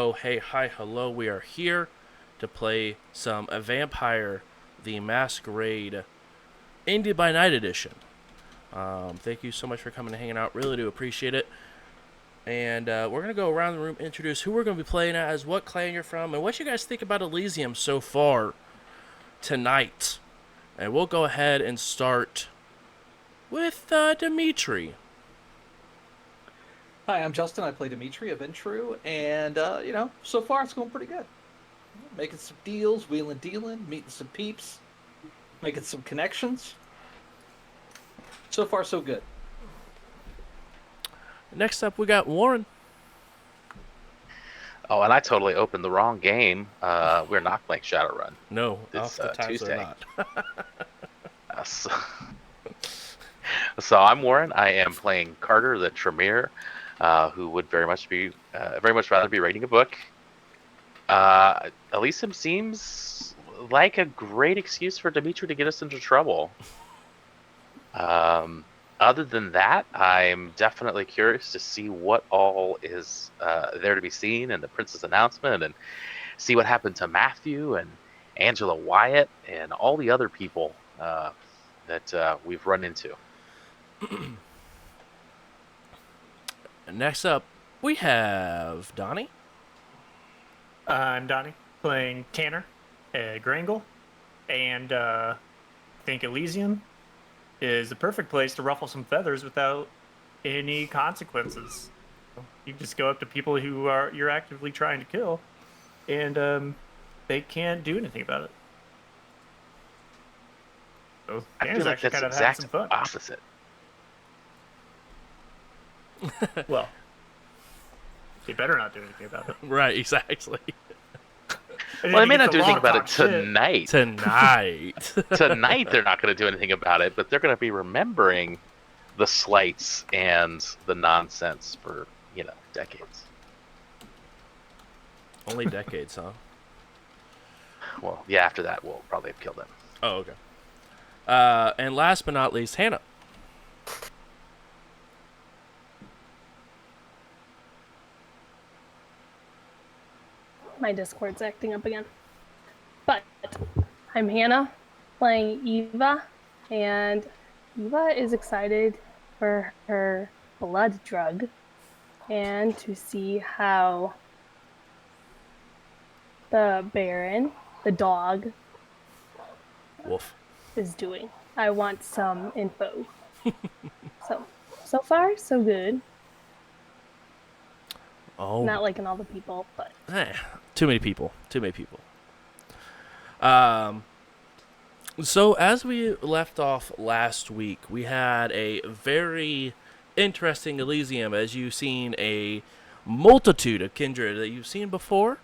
Oh, hey, hi, hello. We are here to play some A Vampire, the Masquerade, Indy by Night edition. Thank you so much for coming and hanging out. Really do appreciate it. And we're going to go around the room, introduce who we're going to be playing as, what clan you're from, and what you guys think about Elysium so far tonight. And we'll go ahead and start with Dimitri. Hi, I'm Justin. I play Dimitri of Intru, and so far it's going pretty good. Making some deals, wheeling, dealing, meeting some peeps, making some connections. So far, so good. Next up, we got Warren. Oh, and I totally opened the wrong game. We're not playing Shadowrun. No, It's oftentimes they're Tuesday. not. So, so I'm Warren. I am playing Carter, the Tremere, who would very much rather be reading a book. Elysium seems like a great excuse for Dimitri to get us into trouble. Other than that, I'm definitely curious to see what all is there to be seen in the Prince's announcement, and see what happened to Matthew and Angela Wyatt and all the other people that we've run into. Next up, we have Donnie. I'm Donnie, playing Tanner at Grangle, and I think Elysium is the perfect place to ruffle some feathers without any consequences. You just go up to people who you're actively trying to kill, and they can't do anything about it. So I Tanner's feel like actually that's kind of having exact some fun. opposite. Well, you better not do anything about it. Right, exactly. And Well, then they may you get not to do anything long about it talk shit. tonight. Tonight. Tonight, they're not going to do anything about it, but they're going to be remembering the slights and the nonsense for, decades. Only decades, huh? Well, yeah, after that, we'll probably have killed him. Oh, okay. And last but not least, Hannah. My Discord's acting up again. But I'm Hannah, playing Eva, and Eva is excited for her blood drug and to see how the Baron, the dog, Wolf. is doing. I want some info. So far, so good. Oh. Not liking all the people, but Too many people. Too many people. So as we left off last week, we had a very interesting Elysium, as you've seen a multitude of kindred that you've seen before,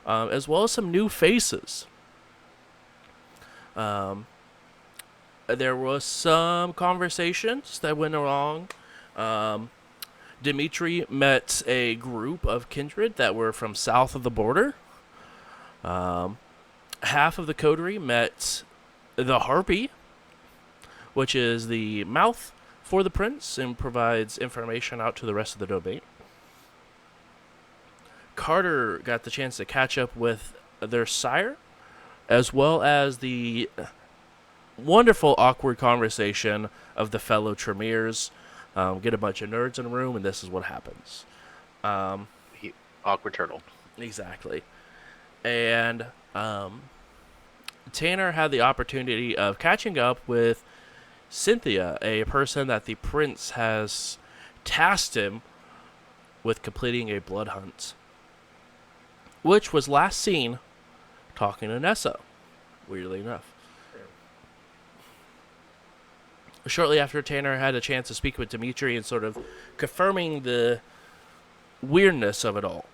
as well as some new faces. There was some conversations that went wrong. Dimitri met a group of kindred that were from south of the border. Half of the coterie met the Harpy, which is the mouth for the prince and provides information out to the rest of the domain. Carter got the chance to catch up with their sire, as well as the wonderful awkward conversation of the fellow Tremeres. Get a bunch of nerds in a room, and this is what happens. Awkward turtle. Exactly. And Tanner had the opportunity of catching up with Cynthia, a person that the prince has tasked him with completing a blood hunt, which was last seen talking to Nessa, weirdly enough. Shortly after, Tanner had a chance to speak with Dimitri and sort of confirming the weirdness of it all.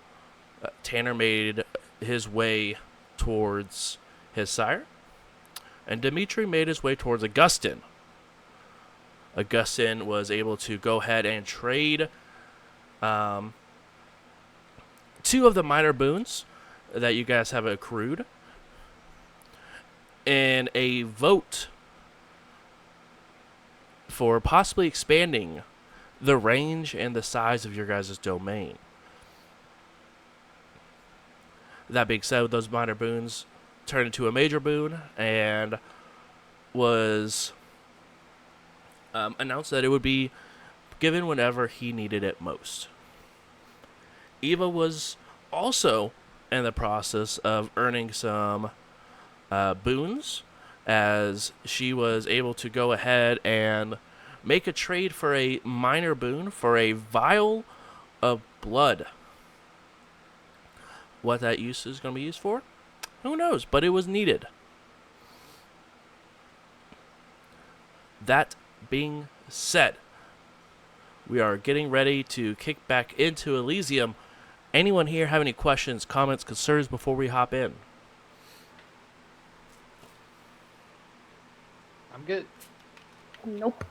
Tanner made his way towards his sire, and Dimitri made his way towards Augustin. Augustin was able to go ahead and trade two of the minor boons that you guys have accrued in a vote for possibly expanding the range and the size of your guys' domain. That being said, those minor boons turned into a major boon and was announced that it would be given whenever he needed it most. Eva was also in the process of earning some boons, as she was able to go ahead and make a trade for a minor boon for a vial of blood. What that use is going to be used for, who knows, but it was needed. That being said, we are getting ready to kick back into Elysium. Anyone here have any questions, comments, concerns before we hop in? I'm good. Nope.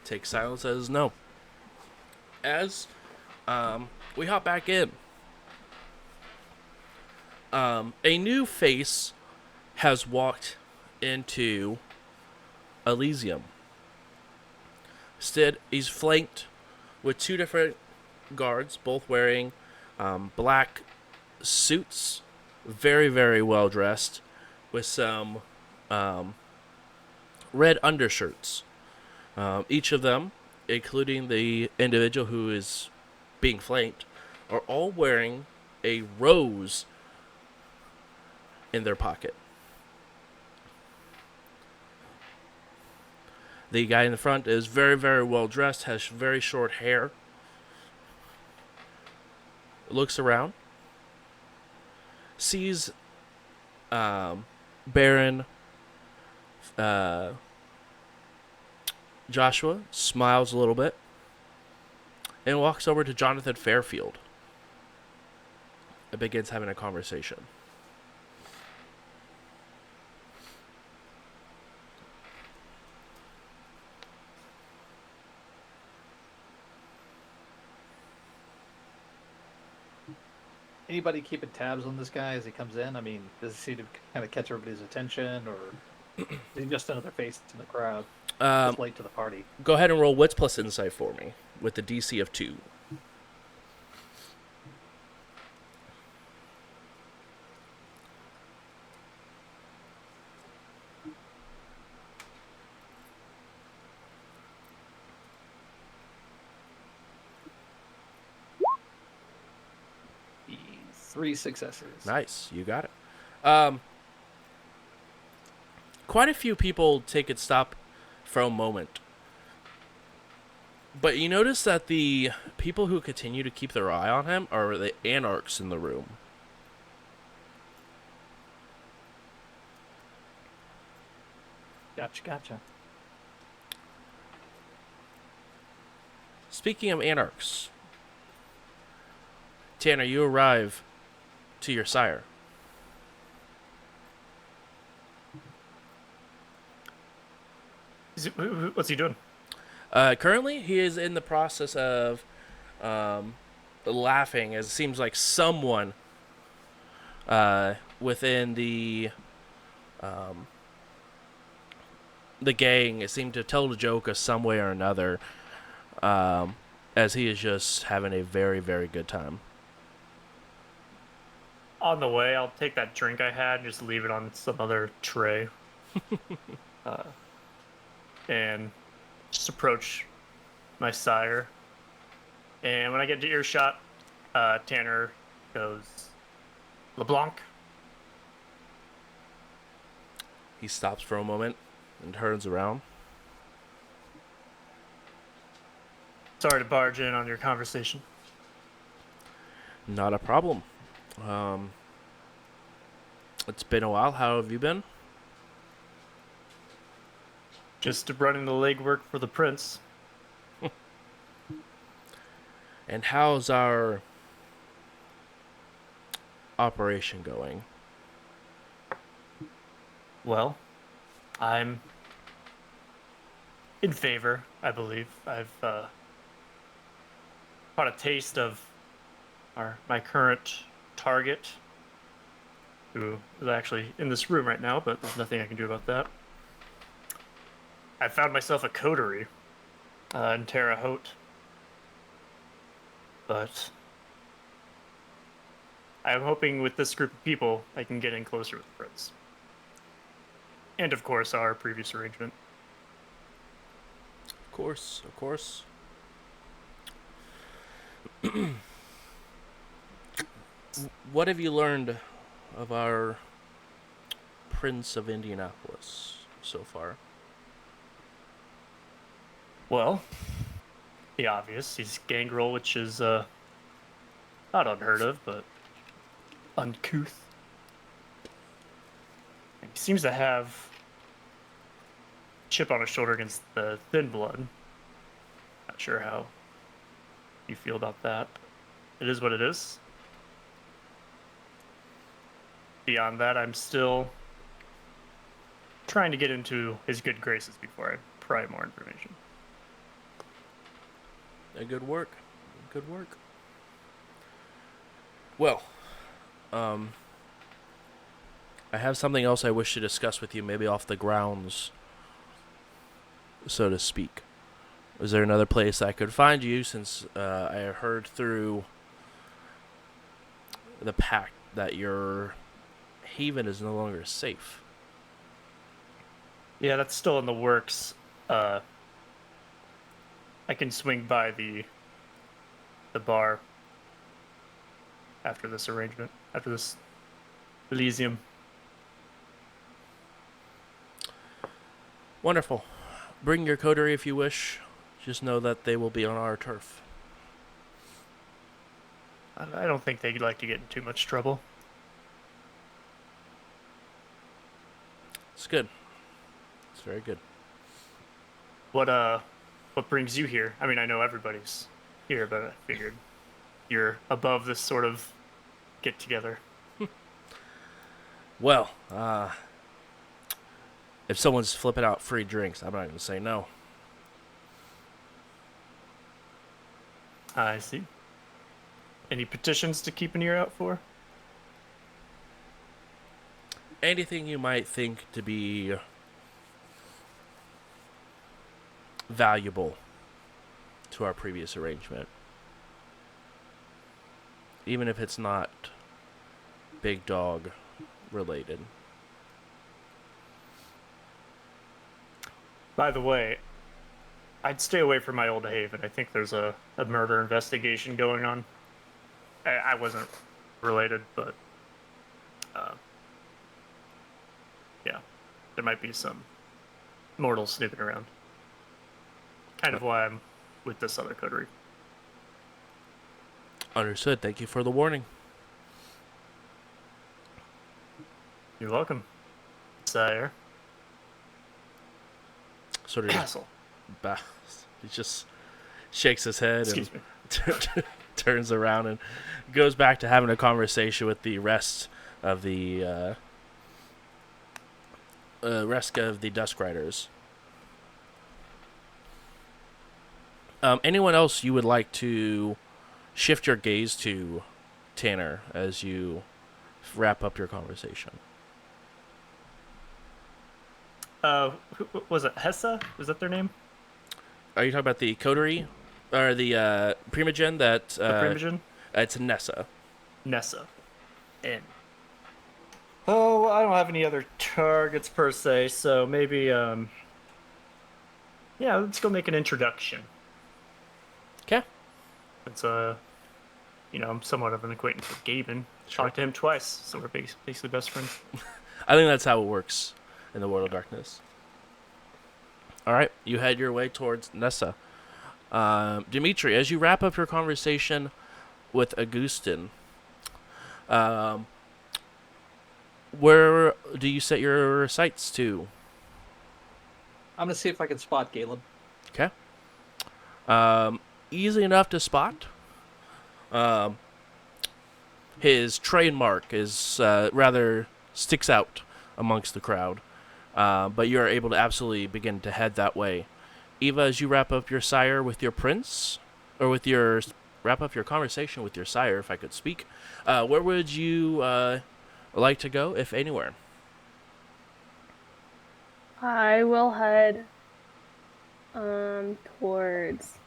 Take silence as no. As we hop back in, a new face has walked into Elysium. Instead, he's flanked with two different guards, both wearing black suits, very, very well dressed, with some red undershirts. Each of them, including the individual who is being flanked, are all wearing a rose in their pocket. The guy in the front is very, very well dressed, has very short hair. Looks around, sees Baron Joshua, smiles a little bit, and walks over to Jonathan Fairfield and begins having a conversation. Anybody keeping tabs on this guy as he comes in? I mean, does he seem to kind of catch everybody's attention, or is he just another face in the crowd? Just late to the party. Go ahead and roll Wits plus Insight for me with the DC of 2. Three successes. Nice, you got it. Quite a few people take it stop for a moment. But you notice that the people who continue to keep their eye on him are the anarchs in the room. Gotcha. Speaking of anarchs, Tanner, you arrive to your sire. What's he doing? Currently, he is in the process of laughing, as it seems like someone within the gang seemed to tell the joke of some way or another, as he is just having a very, very good time. On the way, I'll take that drink I had and just leave it on some other tray. And just approach my sire. And when I get to earshot, Tanner goes, LeBlanc. He stops for a moment and turns around. Sorry to barge in on your conversation. Not a problem. It's been a while. How have you been? Just running the legwork for the prince. And how's our operation going? Well, I'm in favor, I believe. I've caught a taste of my current target, who is actually in this room right now, but there's nothing I can do about that. I found myself a coterie in Terre Haute, But I'm hoping with this group of people, I can get in closer with the Prince. And of course, our previous arrangement. Of course, of course. What have you learned of our Prince of Indianapolis so far? Well, the obvious. He's gangrel, which is not unheard of, but uncouth. And he seems to have a chip on his shoulder against the thin blood. Not sure how you feel about that. It is what it is. Beyond that, I'm still trying to get into his good graces before I pry more information. Good work. Good work. Well, I have something else I wish to discuss with you, maybe off the grounds, so to speak. Is there another place I could find you, since I heard through the pact that your haven is no longer safe? Yeah, that's still in the works. I can swing by the bar after this arrangement, after this Elysium. Wonderful. Bring your coterie if you wish. Just know that they will be on our turf. I don't think they'd like to get in too much trouble. It's good. It's very good. What brings you here? I mean, I know everybody's here, but I figured you're above this sort of get together. Well, if someone's flipping out free drinks, I'm not going to say no. I see. Any petitions to keep an ear out for? Anything you might think to be valuable to our previous arrangement. Even if it's not big dog related. By the way, I'd stay away from my old haven. I think there's a murder investigation going on. I wasn't related, but yeah, there might be some mortals snooping around. Kind of why I'm with this other coterie. Understood. Thank you for the warning. You're welcome, sire. Sort of Castle. he just shakes his head Excuse me. and turns around and goes back to having a conversation with the rest of the Dusk Riders. Anyone else you would like to shift your gaze to, Tanner, as you wrap up your conversation? Was it Hessa? Was that their name? Are you talking about the coterie? Or the Primogen that... The Primogen? It's Nessa. Nessa. N. Oh, I don't have any other targets per se, so maybe, yeah, let's go make an introduction. Okay. It's, I'm somewhat of an acquaintance with Gaben. Sure. Talked to him twice, so we're basically best friends. I think that's how it works in the World of Darkness. All right, you head your way towards Nessa. Dimitri, as you wrap up your conversation with Augustin, where do you set your sights to? I'm gonna see if I can spot Galen. Okay. Easy enough to spot. His trademark is rather sticks out amongst the crowd, but you are able to absolutely begin to head that way. Eva, as you wrap up your sire with your prince, or wrap up your conversation with your sire, if I could speak, where would you like to go, if anywhere? I will head towards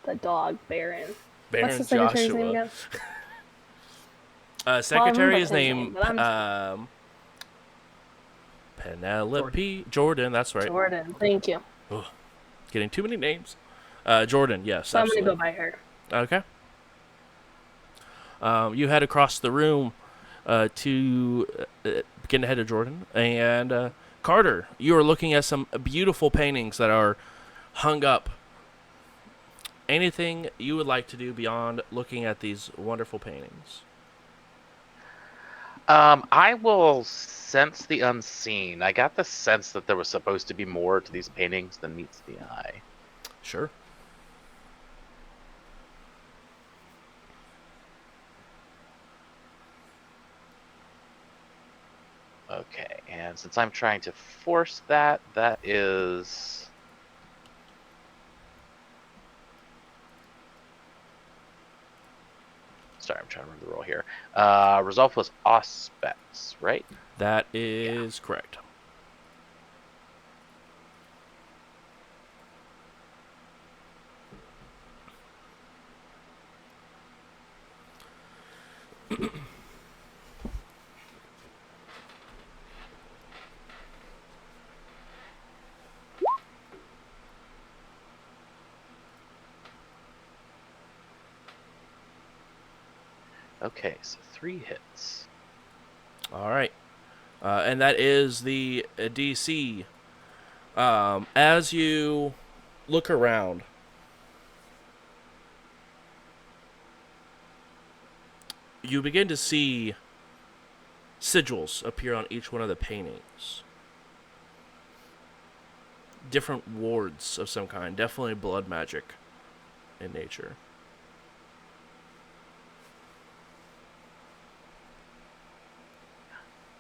the dog baron. What's Baron the secretary's name Joshua. again? Secretary is his name, named but I'm Penelope Jordan. That's right. Jordan. Thank you. Ugh, getting too many names. Jordan, yes, So absolutely. I'm gonna go by her. Okay. You head across the room to begin ahead of Jordan. And Carter, you are looking at some beautiful paintings that are hung up. Anything you would like to do beyond looking at these wonderful paintings? I will sense the unseen. I got the sense that there was supposed to be more to these paintings than meets the eye. Sure. Okay, and since I'm trying to force that, that is... Sorry, I'm trying to remember the roll here. Resolve was Auspex, right? That is correct. Okay, so 3 hits. All right. And that is the DC. As you look around, you begin to see sigils appear on each one of the paintings. Different wards of some kind. Definitely blood magic in nature.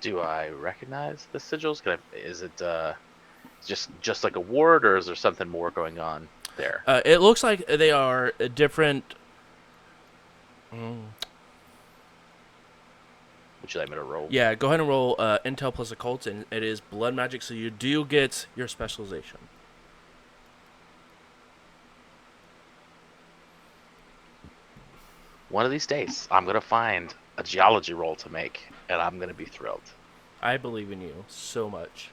Do I recognize the sigils? Is it just like a ward, or is there something more going on there? It looks like they are different. Would you like me to roll? Yeah, go ahead and roll Intel plus Occult, and it is blood magic, so you do get your specialization. One of these days, I'm going to find a geology roll to make, and I'm going to be thrilled. I believe in you so much.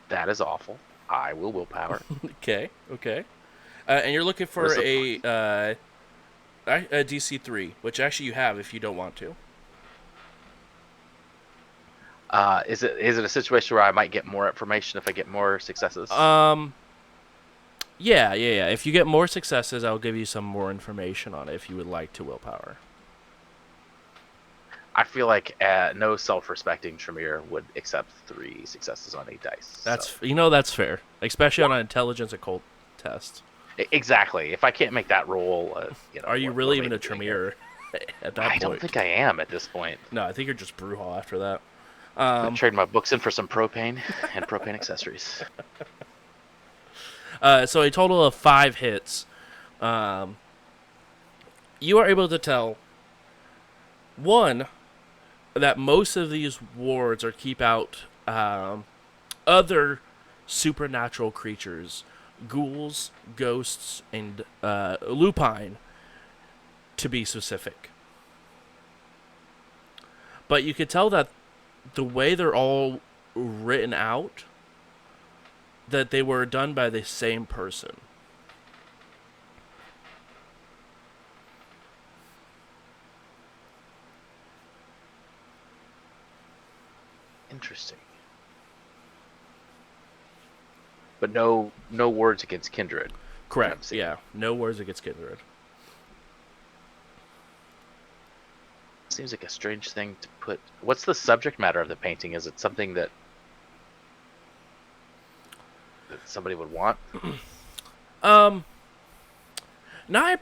That is awful. I will willpower. Okay. And you're looking for Where's a DC 3, which actually you have if you don't want to. Is it a situation where I might get more information if I get more successes? Yeah. If you get more successes, I'll give you some more information on it if you would like to willpower. I feel like no self-respecting Tremere would accept 3 successes on 8 dice. That's so. That's fair, especially on an intelligence occult test. Exactly. If I can't make that roll, Are you really even a Tremere at that point? I don't think I am at this point. No, I think you're just Brujah after that. Trade my books in for some propane and propane accessories. So a total of 5 hits. You are able to tell, one, that most of these wards are keep out other supernatural creatures, ghouls, ghosts, and lupine, to be specific. But you could tell that the way they're all written out, that they were done by the same person. Interesting. But no words against kindred. Correct. Yeah. No words against kindred. Seems like a strange thing to put. What's the subject matter of the painting? Is it something that somebody would want? Not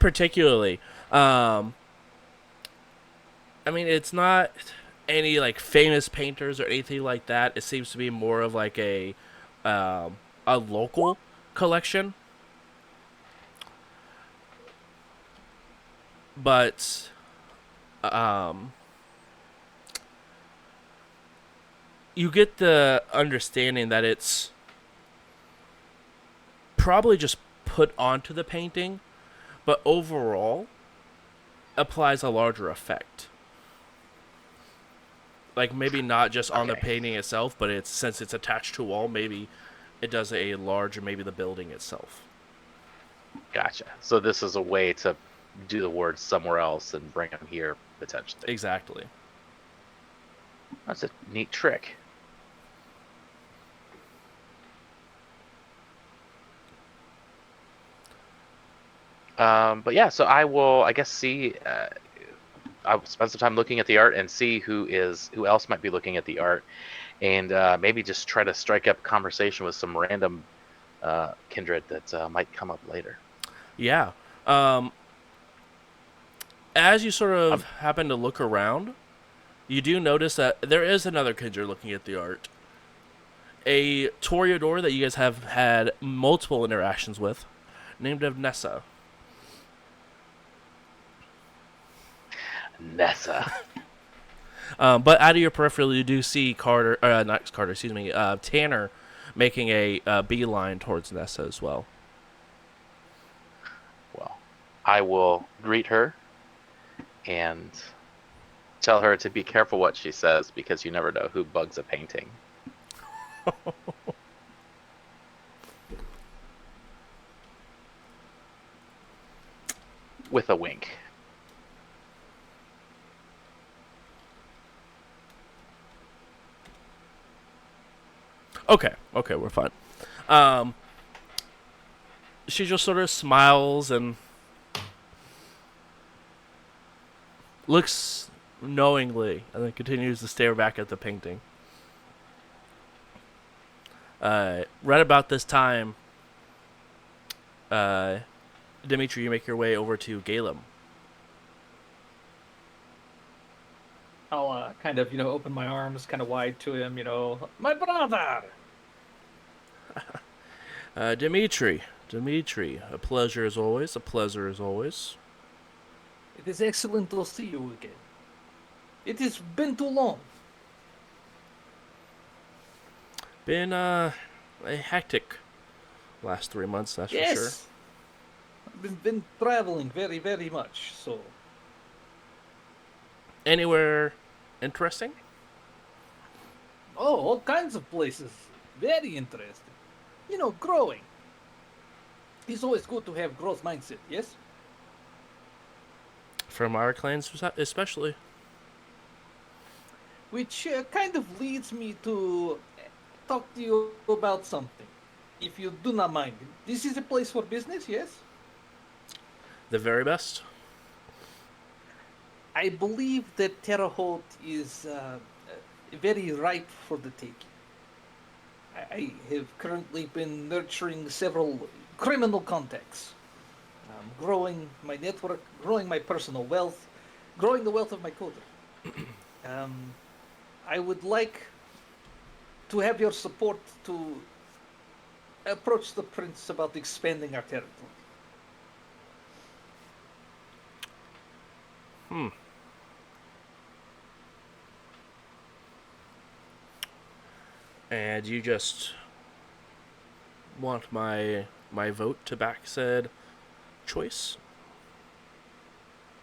particularly. I mean, it's not any like famous painters or anything like that. It seems to be more of like a local collection. But you get the understanding that it's probably just put onto the painting, but overall applies a larger effect. Like maybe not just on the Okay. painting itself, but it's since it's attached to a wall, maybe it does a larger, maybe the building itself. Gotcha. So this is a way to do the words somewhere else and bring them here potentially. Exactly. That's a neat trick. But yeah, so I will, I guess, see. I'll spend some time looking at the art and see who else might be looking at the art, and maybe just try to strike up conversation with some random kindred that might come up later. Yeah. Um, as you sort of Um, happen to look around, you do notice that there is another kindred looking at the art. A Toreador that you guys have had multiple interactions with, named of Nessa. Nessa. But out of your peripheral, you do see Carter, not Carter, excuse me, Tanner making a beeline towards Nessa as well. Well, I will greet her and tell her to be careful what she says because you never know who bugs a painting. With a wink. Okay, we're fine. Um, she just sort of smiles and looks knowingly, and then continues to stare back at the painting. Right about this time, Dimitri, you make your way over to Galem. I'll kind of, open my arms kind of wide to him, my brother. Dimitri, a pleasure as always. A pleasure as always. It is excellent to see you again. It has been too long. Been a hectic last 3 months, that's for sure. Yes. I've been traveling very, very much, so. Anywhere interesting? Oh, all kinds of places. Very interesting. Growing. It's always good to have growth mindset, yes? From our clans, especially. Which kind of leads me to talk to you about something. If you do not mind. This is a place for business, yes? The very best. I believe that Terre Haute is very ripe for the taking. I have currently been nurturing several criminal contacts, growing my network, growing my personal wealth, growing the wealth of my coder. I would like to have your support to approach the prince about expanding our territory. And you just want my vote to back said choice?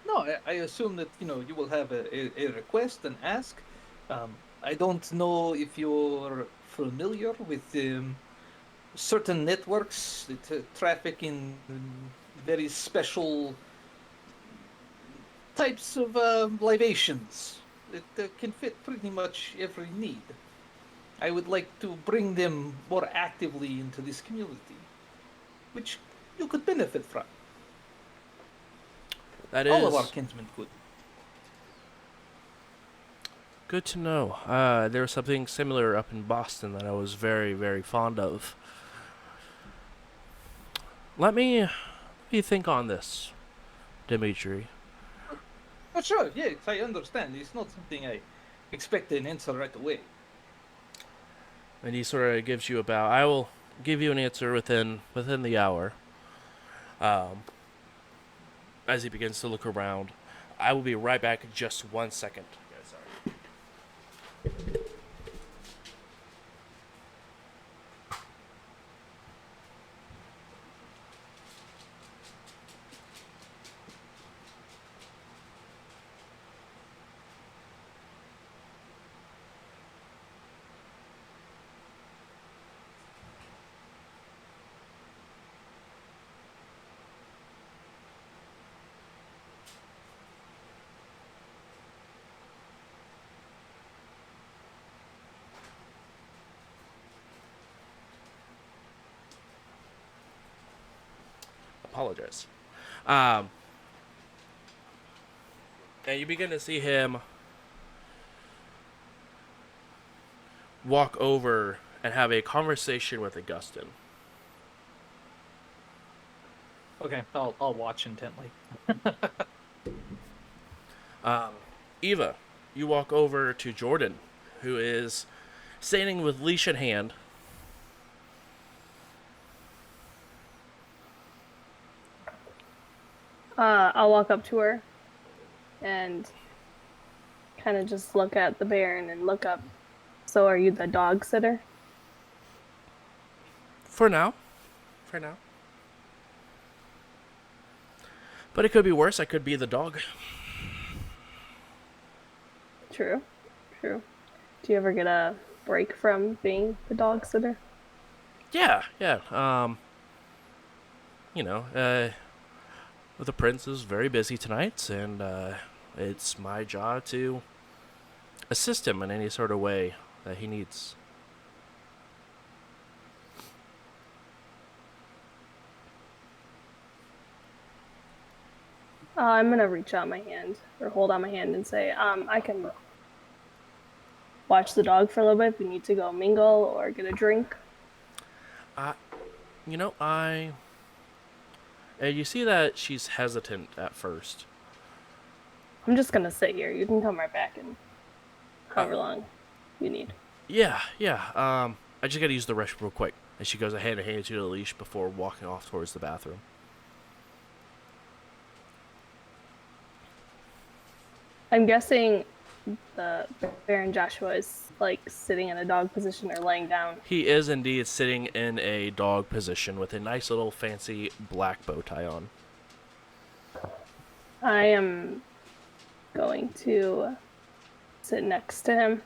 No, I assume that you will have a request and ask. I don't know if you're familiar with certain networks that traffic in very special types of libations that can fit pretty much every need. I would like to bring them more actively into this community, which you could benefit from. That All of our is kinsmen could. good to know. There was something similar up in Boston that I was very, very fond of. Let me think on this, Dimitri. Oh, sure, yes, I understand. It's not something I expect an answer right away. And he sort of gives you about. I will give you an answer within the hour. As he begins to look around, I will be right back in just 1 second. Yeah, sorry. apologize. And you begin to see him walk over and have a conversation with Augustin. Okay, I'll watch intently. Eva, you walk over to Jordan, who is standing with leash in hand. I'll walk up to her and kind of just look at the bear and then look up. So, are you the dog sitter? For now. For now. But it could be worse. I could be the dog. True. True. Do you ever get a break from being the dog sitter? Yeah. The prince is very busy tonight, and it's my job to assist him in any sort of way that he needs. I'm gonna reach out my hand or hold out my hand and say, I can watch the dog for a little bit if we need to go mingle or get a drink. And you see that she's hesitant at first. I'm just gonna sit here. You can come right back in however long you need. Yeah. I just gotta use the restroom real quick. And she goes ahead and hands you the leash before walking off towards the bathroom. I'm guessing the Baron Joshua is like sitting in a dog position or laying down. He is indeed sitting in a dog position with a nice little fancy black bow tie on. I am going to sit next to him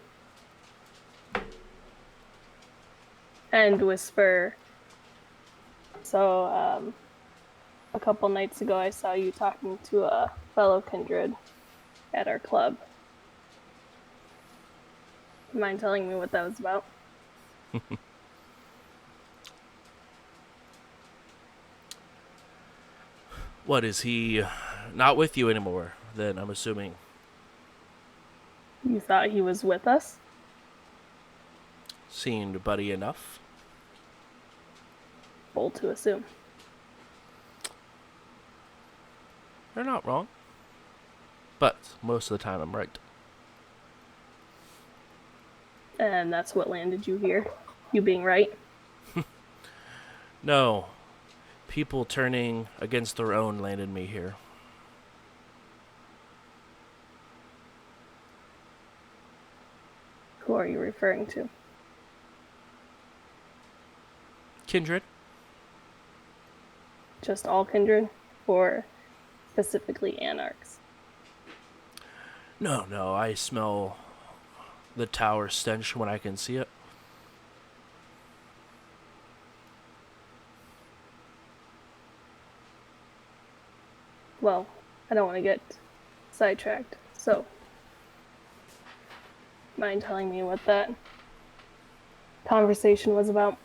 and whisper, so, a couple nights ago I saw you talking to a fellow kindred at our club. Mind telling me what that was about? What, is he not with you anymore, then, I'm assuming? You thought he was with us? Seemed buddy enough. Bold to assume. They're not wrong. But most of the time I'm right. And that's what landed you here? You being right? No. People turning against their own landed me here. Who are you referring to? Kindred? Just all kindred? Or specifically anarchs? No, I smell the tower stench when I can see it. Well, I don't want to get sidetracked, so mind telling me what that conversation was about?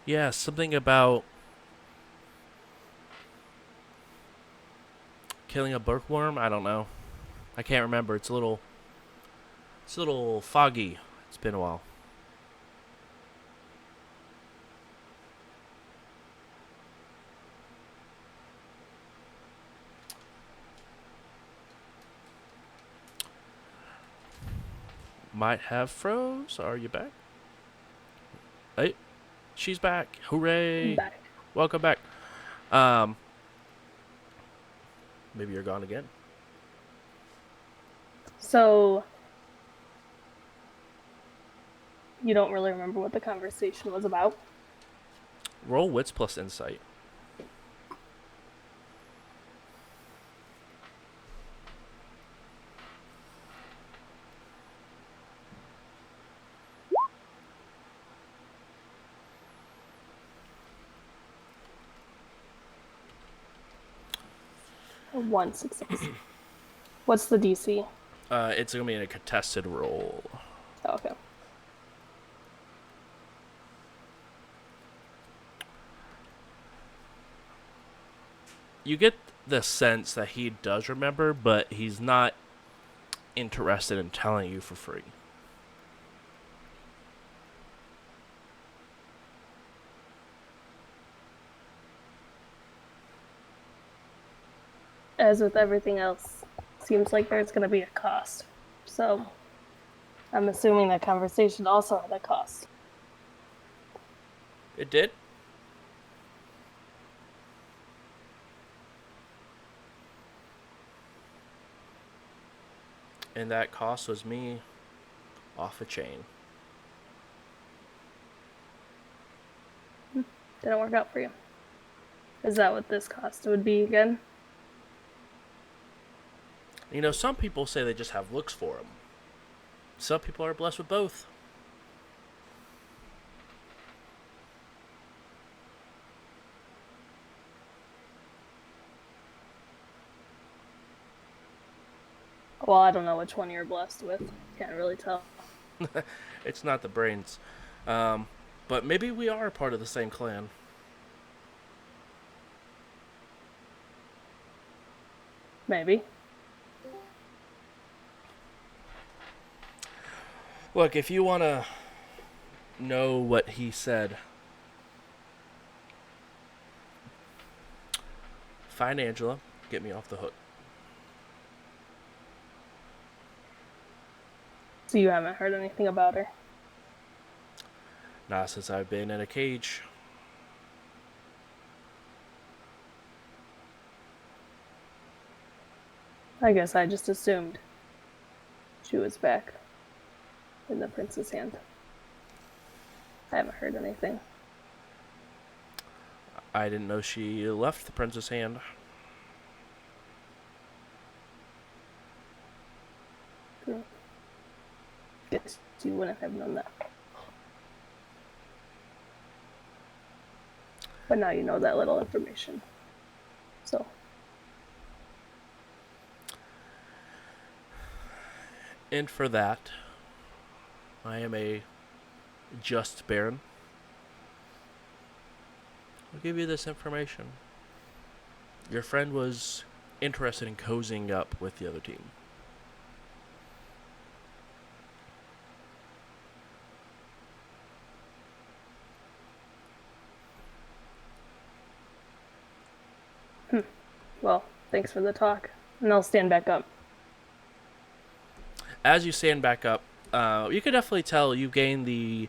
Yeah, something about killing a bookworm? I don't know. I can't remember. It's a little foggy. It's been a while. Might have froze. Are you back? Hey, she's back. Hooray. I'm back. Welcome back. Maybe you're gone again. So, you don't really remember what the conversation was about? Roll wits plus insight. One success. What's the DC? It's gonna be in a contested roll. Oh, okay. you get the sense that he does remember, but he's not interested in telling you for free. As with everything else, seems like there's going to be a cost. So, I'm assuming that conversation also had a cost. It did? And that cost was me off a chain. Didn't work out for you. Is that what this cost would be again? You know, some people say they just have looks for them. Some people are blessed with both. Well, I don't know which one you're blessed with. Can't really tell. It's not the brains. But maybe we are part of the same clan. Maybe. Look, if you want to know what he said, find Angela, get me off the hook. So you haven't heard anything about her? Not since I've been in a cage. I guess I just assumed she was back in the prince's hand. I haven't heard anything. I didn't know she left the prince's hand. Guess you wouldn't have known that. But now you know that little information. So. And for that, I am a just baron. I'll give you this information. Your friend was interested in cozying up with the other team. Well, thanks for the talk. And I'll stand back up. As you stand back up, you can definitely tell you gain the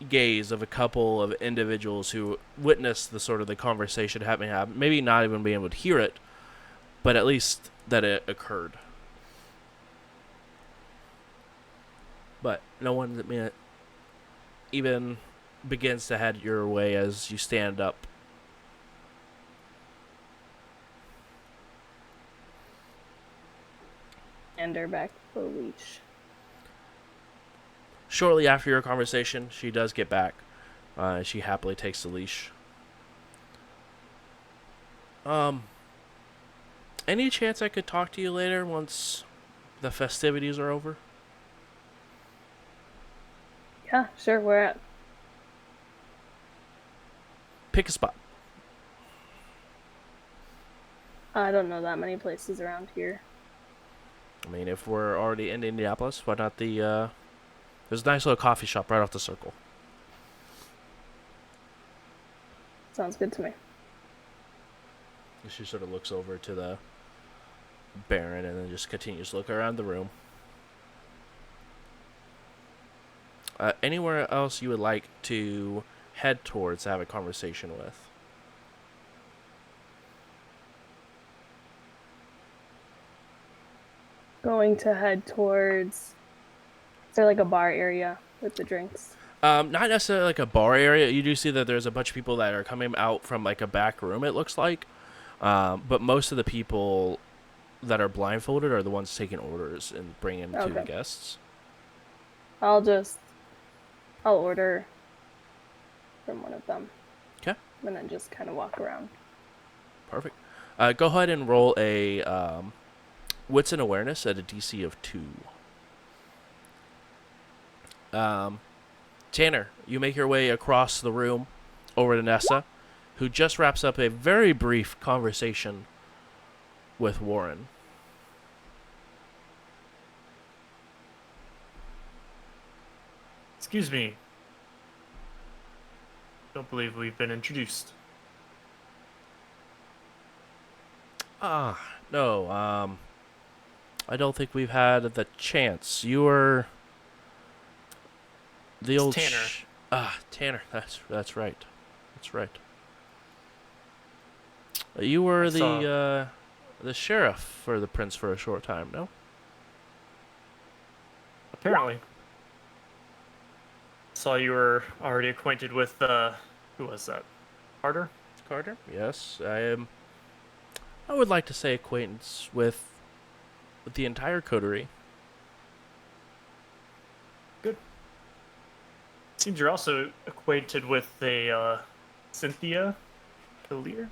gaze of a couple of individuals who witnessed the sort of the conversation happening. Maybe not even being able to hear it, but at least that it occurred. But no one even begins to head your way as you stand up. And her back the leash. Shortly after your conversation, she does get back. She happily takes the leash. Any chance I could talk to you later once the festivities are over? Yeah, sure, where at? Pick a spot. I don't know that many places around here. I mean, if we're already in Indianapolis, why not the, there's a nice little coffee shop right off the circle. Sounds good to me. She sort of looks over to the Baron and then just continues to look around the room. Anywhere else you would like to head towards to have a conversation with? Going to head towards... Is there like a bar area with the drinks? Not necessarily like a bar area. You do see that there's a bunch of people that are coming out from like a back room, it looks like. But most of the people that are blindfolded are the ones taking orders and bringing to the guests. I'll order from one of them. Okay. And then just kind of walk around. Perfect. Go ahead and roll a wits and awareness at a DC of 2. Tanner, you make your way across the room over to Nessa, who just wraps up a very brief conversation with Warren. Excuse me. Don't believe we've been introduced. No, I don't think we've had the chance. You were the It's old Tanner. Tanner. That's right. That's right. You were I saw- the sheriff for the prince for a short time, no? Apparently. Saw you were already acquainted with, who was that? Carter? Carter? Yes, I am. I would like to say acquaintance with the entire coterie. Good. Seems you're also acquainted with a, Cynthia Collier?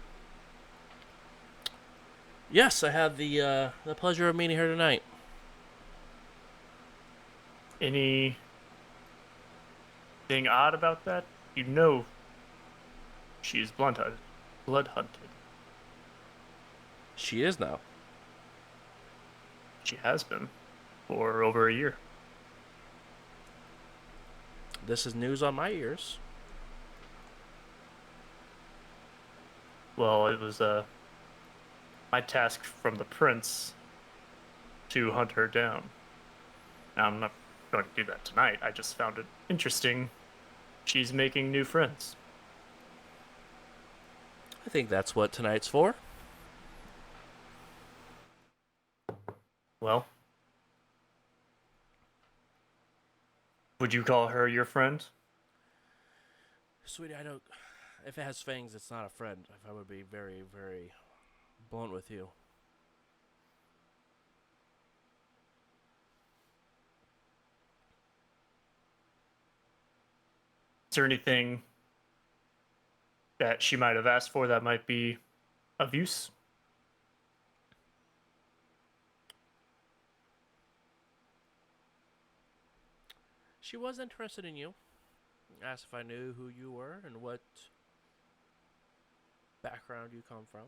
Yes, I had the pleasure of meeting her tonight. Anything odd about that? You know she's blood hunted. She is now. She has been for over a year. This is news on my ears. Well, it was my task from the prince to hunt her down. Now, I'm not going to do that tonight. I just found it interesting. She's making new friends. I think that's what tonight's for. Well, would you call her your friend? Sweetie, I don't. If it has fangs, it's not a friend. If I would be very, very blunt with you. Is there anything that she might have asked for that might be of use? She was interested in you. Asked if I knew who you were and what background you come from.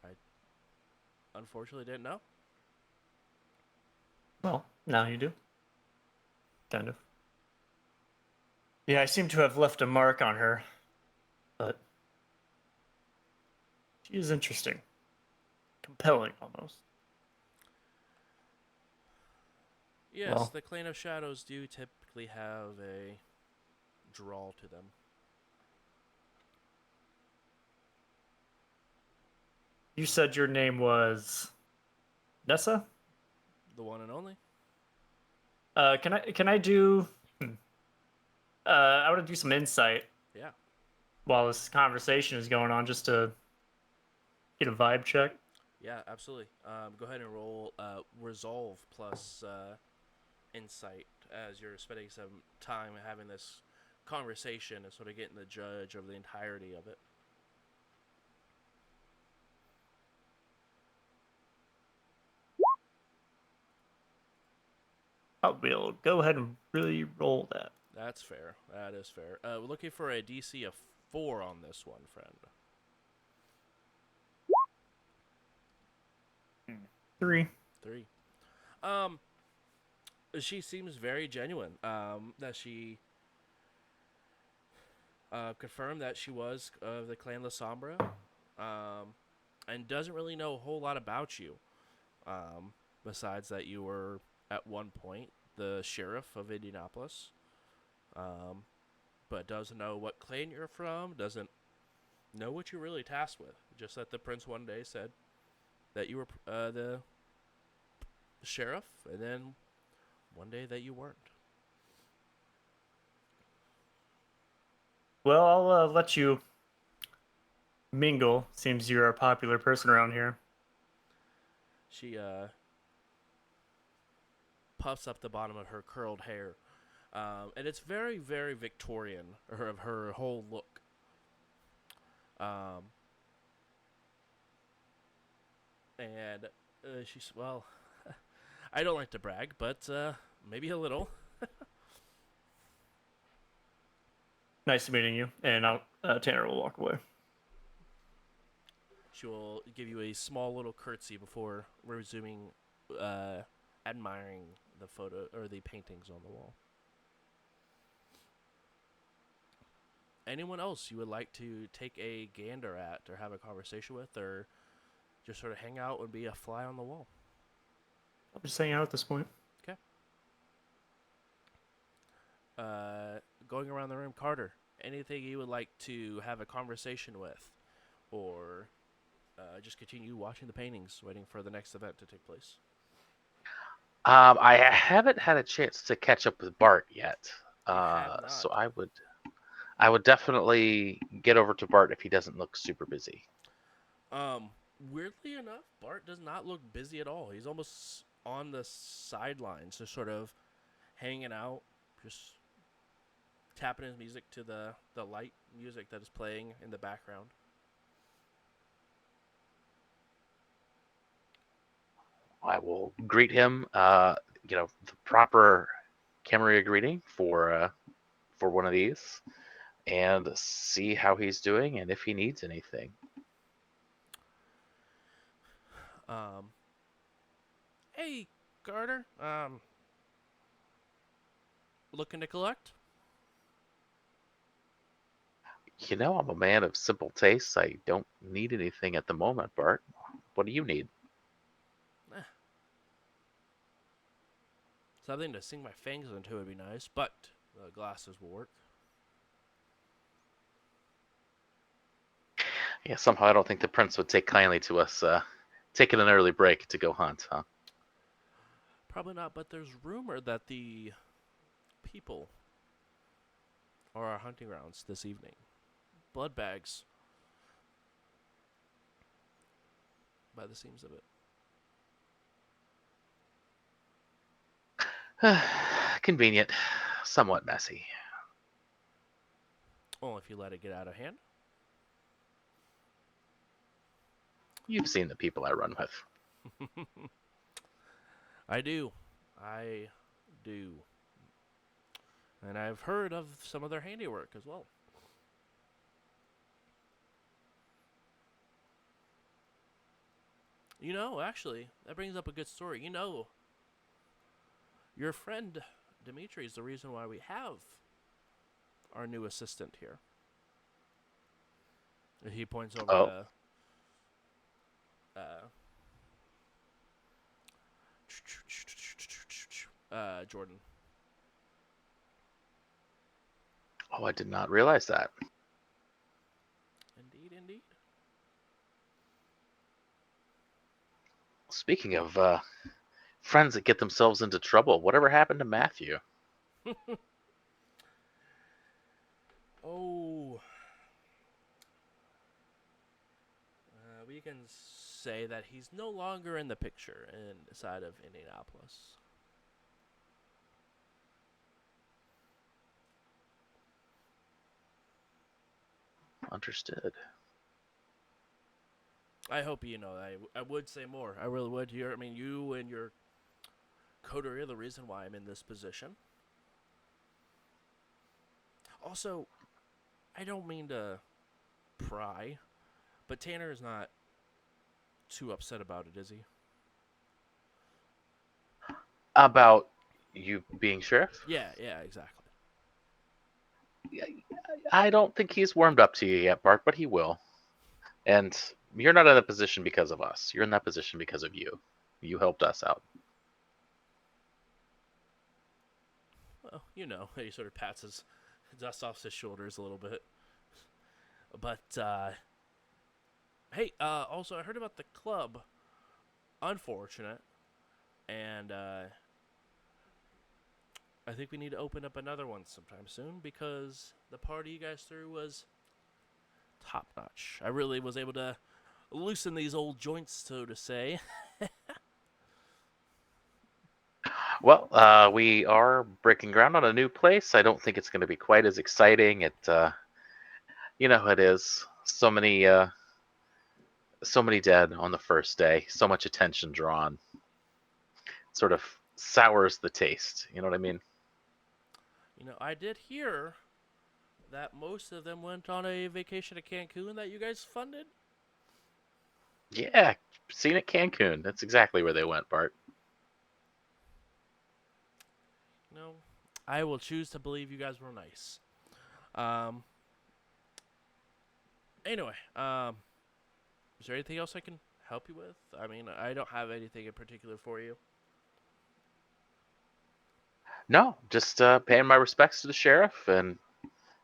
I unfortunately didn't know. Well, now you do. Kind of. Yeah, I seem to have left a mark on her, but she is interesting. Compelling, almost. Yes, Well. the Clan of Shadows do typically have a drawl to them. You said your name was Nessa? The one and only. Can I do? I want to do some insight Yeah. while this conversation is going on, just to get a vibe check. Yeah, absolutely. Go ahead and roll resolve plus insight as you're spending some time having this conversation and sort of getting the judge of the entirety of it. We'll go ahead and really roll that. That's fair. That is fair. We're looking for a DC of 4 on this one, friend. 3. 3. She seems very genuine. That she confirmed that she was of the Clan La Sombra, and doesn't really know a whole lot about you. Besides that, you were at one point the sheriff of Indianapolis, but doesn't know what clan you're from. Doesn't know what you're really tasked with. Just that the prince one day said that you were the sheriff, and then one day that you weren't. Well, I'll let you mingle. Seems you're a popular person around here. She puffs up the bottom of her curled hair, and it's very, very Victorian. Of her whole look. And she's, well, I don't like to brag, but maybe a little. Nice meeting you. And Tanner will walk away. She will give you a small little curtsy before resuming admiring the photo or the paintings on the wall. Anyone else you would like to take a gander at or have a conversation with or just sort of hang out and be a fly on the wall? I'm just hanging out at this point. Okay. Going around the room, Carter, anything you would like to have a conversation with or just continue watching the paintings, waiting for the next event to take place? I haven't had a chance to catch up with Bart yet. You have So not. I would definitely get over to Bart if he doesn't look super busy. Weirdly enough, Bart does not look busy at all. He's almost on the sidelines, just sort of hanging out, just tapping his music to the light music that is playing in the background. I will greet him, the proper Camarilla greeting for one of these, and see how he's doing and if he needs anything. Hey, Carter. Looking to collect? I'm a man of simple tastes. I don't need anything at the moment, Bart. What do you need? Something to sink my fangs into would be nice, but the glasses will work. Yeah, somehow I don't think the prince would take kindly to us taking an early break to go hunt, huh? Probably not, but there's rumor that the people are our hunting grounds this evening. Blood bags. By the seams of it. Convenient, somewhat messy. Well, if you let it get out of hand. You've seen the people I run with. I do. I do. And I've heard of some of their handiwork as well. Actually, that brings up a good story. Your friend Dimitri is the reason why we have our new assistant here. He points over to Jordan. Oh, I did not realize that. Indeed. Speaking of friends that get themselves into trouble, whatever happened to Matthew? We can say that he's no longer in the picture inside of Indianapolis. Understood. I hope you know. I would say more. I really would. You and your coterie are the reason why I'm in this position. Also, I don't mean to pry, but Tanner is not too upset about it, is he? About you being sheriff? Yeah, exactly. I don't think he's warmed up to you yet, Bart, but he will. And you're not in that position because of us. You're in that position because of you. You helped us out. Well, he sort of pats his dust off his shoulders a little bit. But, hey, also, I heard about the club. Unfortunate. And, I think we need to open up another one sometime soon because the party you guys threw was top notch. I really was able to loosen these old joints, so to say. Well, we are breaking ground on a new place. I don't think it's going to be quite as exciting. You know how it is. So many dead on the first day. So much attention drawn. Sort of sours the taste. You know what I mean? I did hear that most of them went on a vacation to Cancun that you guys funded? Yeah, seen at Cancun. That's exactly where they went, Bart. No, I will choose to believe you guys were nice. Um. Anyway, is there anything else I can help you with? I mean, I don't have anything in particular for you. No, just paying my respects to the sheriff and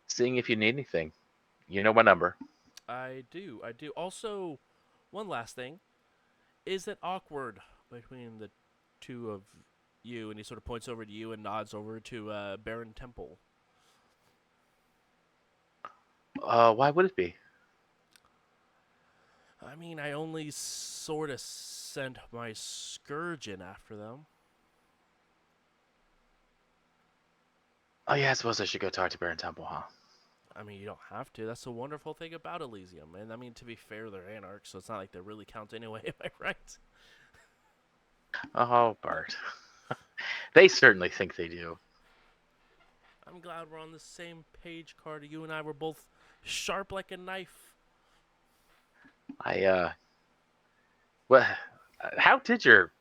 seeing if you need anything. You know my number. I do. I do. Also, one last thing. Is it awkward between the two of you? And he sort of points over to you and nods over to Baron Temple. Why would it be? I mean, I only sort of sent my scourge in after them. Oh yeah, I suppose I should go talk to Baron Temple, huh? I mean, you don't have to. That's the wonderful thing about Elysium. And I mean, to be fair, they're anarchs, so it's not like they really count anyway. Am I right? Oh, Bart. They certainly think they do. I'm glad we're on the same page, Carter. You and I were both sharp like a knife. Well, how did your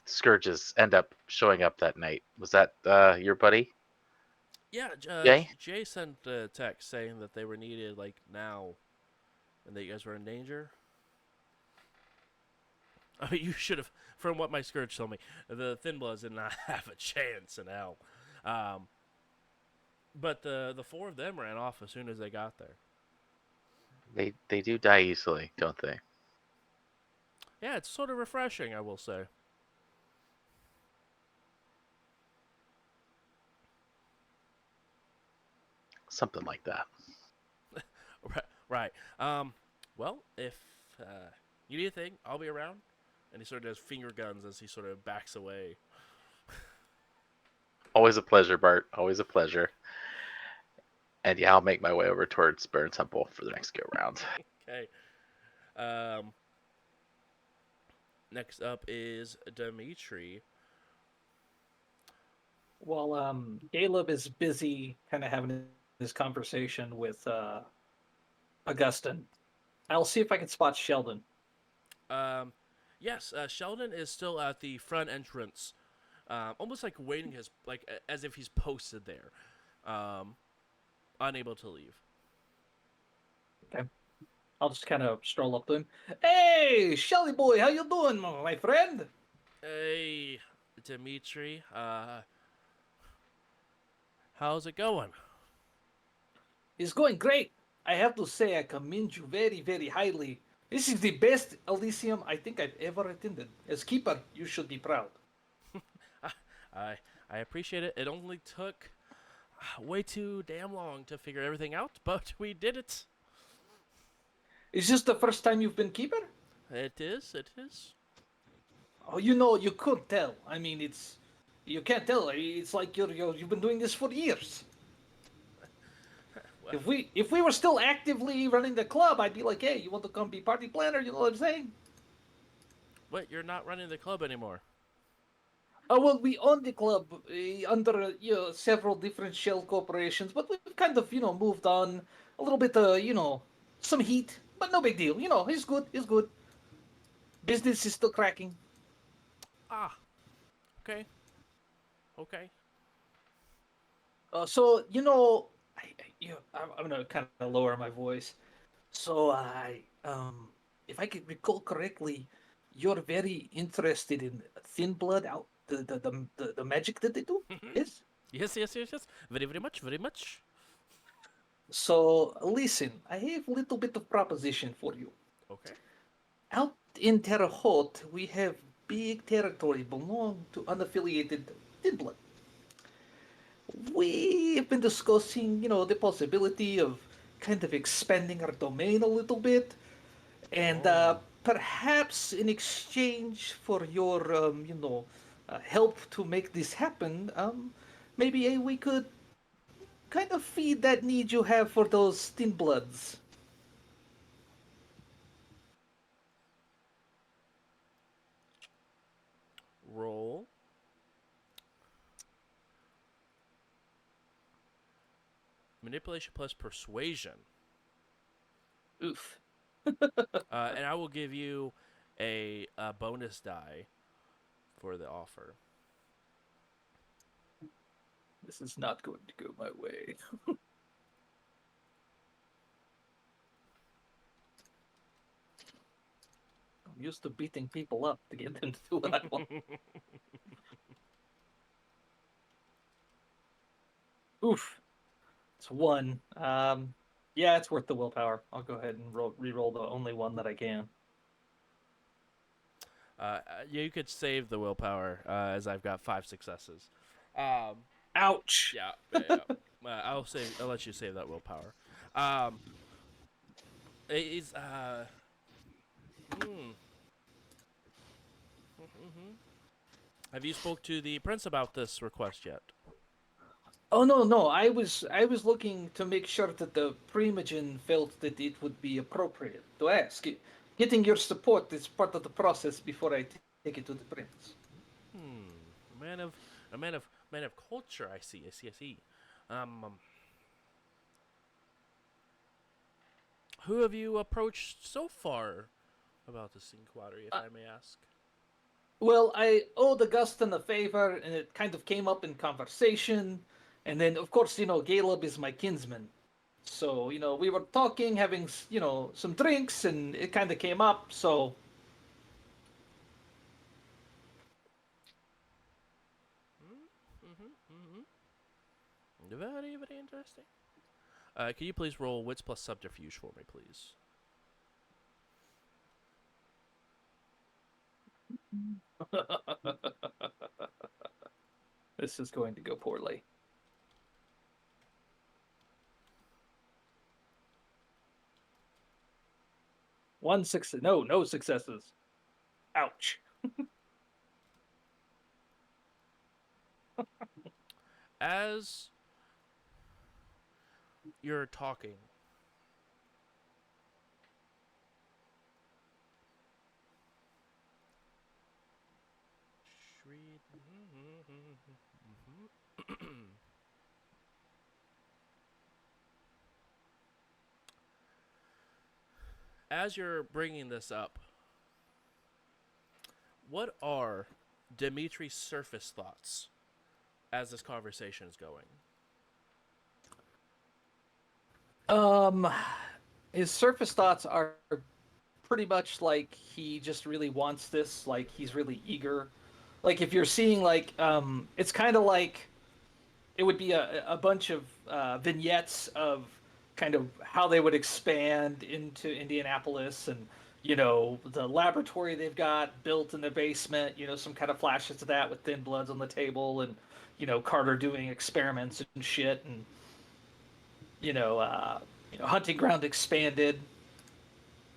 scourges end up showing up that night? Was that your buddy, Yeah, Jay? Jay sent a text saying that they were needed, like, now, and that you guys were in danger. I mean, you should have, from what my scourge told me, the Thin Bloods did not have a chance in hell. Um, but the four of them ran off as soon as they got there. They do die easily, don't they? Yeah, it's sort of refreshing, I will say. Something like that. Right. Well, if you need anything, I'll be around. And he sort of does finger guns as he sort of backs away. Always a pleasure, Bart. Always a pleasure. And yeah, I'll make my way over towards Baron Temple for the next go round. Okay. Um, next up is Dimitri. While Caleb is busy kind of having this conversation with Augustine, I'll see if I can spot Sheldon. Yes, Sheldon is still at the front entrance, almost like waiting as if he's posted there, unable to leave. Okay. I'll just kind of stroll up to him. Hey, Shelly boy, how you doing, my friend? Hey, Dimitri. How's it going? It's going great. I have to say, I commend you very, very highly. This is the best Elysium I think I've ever attended. As keeper, you should be proud. I I appreciate it. It only took way too damn long to figure everything out, but we did it. Is this the first time you've been keeper? It is. It is. Oh, you could tell. I mean, you can't tell. It's like you've been doing this for years. Well, If we were still actively running the club, I'd be like, hey, you want to come be party planner? You know what I'm saying? wait, you're not running the club anymore. Oh well, we own the club under several different shell corporations, but we've kind of moved on a little bit. Some heat, but no big deal. It's good. It's good. Business is still cracking. Ah, okay, okay. So I'm gonna kind of lower my voice. So if I could recall correctly, you're very interested in Thin Blood out the magic that they do. Yes. Yes, yes, yes, yes. Very, very much, very much. So listen, I have a little bit of proposition for you. Okay. Out in Terre Haute, we have big territory belong to unaffiliated Thin Blood. We have been discussing, the possibility of kind of expanding our domain a little bit, and Oh. perhaps in exchange for your, help to make this happen, maybe we could kind of feed that need you have for those Thin Bloods. manipulation plus persuasion. Oof. And I will give you a bonus die for the offer. This is not going to go my way. I'm used to beating people up to get them to do what I want. Oof. It's 1. Yeah, it's worth the willpower. I'll go ahead and re-roll the only one that I can. You could save the willpower, as I've got 5 successes. Um, Ouch! yeah. I'll let you save that willpower. Is have you spoke to the prince about this request yet? Oh no! I was looking to make sure that the Primogen felt that it would be appropriate to ask. Getting your support is part of the process before I take it to the prince. A man of culture. I see. Um, who have you approached so far about this inquiry, if I may ask? Well, I owed Augustin a favor, and it kind of came up in conversation. And then, of course, Caleb is my kinsman. So, we were talking, having, some drinks, and it kind of came up. So, Very, very interesting. Can you please roll wits plus subterfuge for me, please? this is going to go poorly. 1 success. No successes. Ouch. As you're talking, as you're bringing this up, what are Dimitri's surface thoughts as this conversation is going? His surface thoughts are pretty much like he just really wants this, like he's really eager. Like if you're seeing it's kind of like it would be a bunch of vignettes of kind of how they would expand into Indianapolis and the laboratory they've got built in the basement, some kind of flashes of that with Thin Bloods on the table and Carter doing experiments and shit and hunting ground expanded,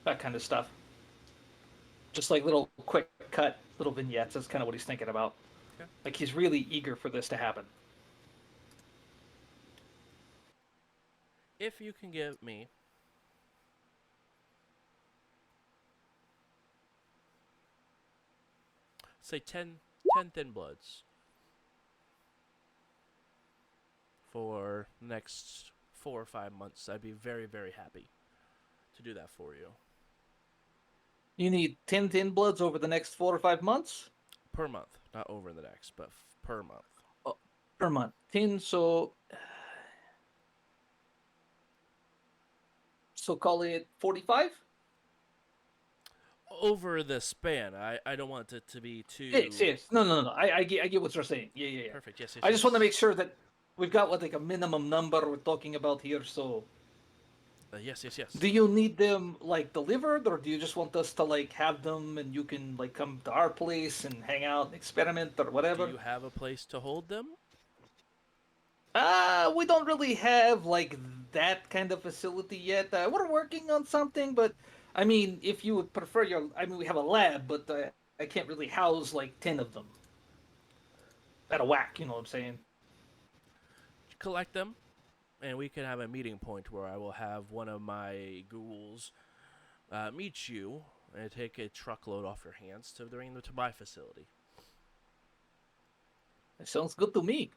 that kind of stuff. Just like little quick cut little vignettes. That's kind of what he's thinking about. Okay. Like he's really eager for this to happen. If you can give me say 10 Thin Bloods for the next 4 or 5 months, I'd be very, very happy to do that for you. You need 10 Thin Bloods over the next 4 or 5 months? Per month, not over the next, but per month. Oh, per month. 10, so call it 45? Over the span. I don't want it to be too... Yes. No. I get what you're saying. Yeah. Perfect, yes. I just want to make sure that we've got like a minimum number we're talking about here, so... Yes. Do you need them like delivered, or do you just want us to like have them and you can like come to our place and hang out and experiment or whatever? Do you have a place to hold them? We don't really have like that kind of facility yet. We're working on something, but I mean, if you would prefer we have a lab, but I can't really house like 10 of them at a whack. You know what I'm saying? Collect them, and we can have a meeting point where I will have one of my ghouls meet you and take a truckload off your hands to bring them to my facility. It sounds good to me.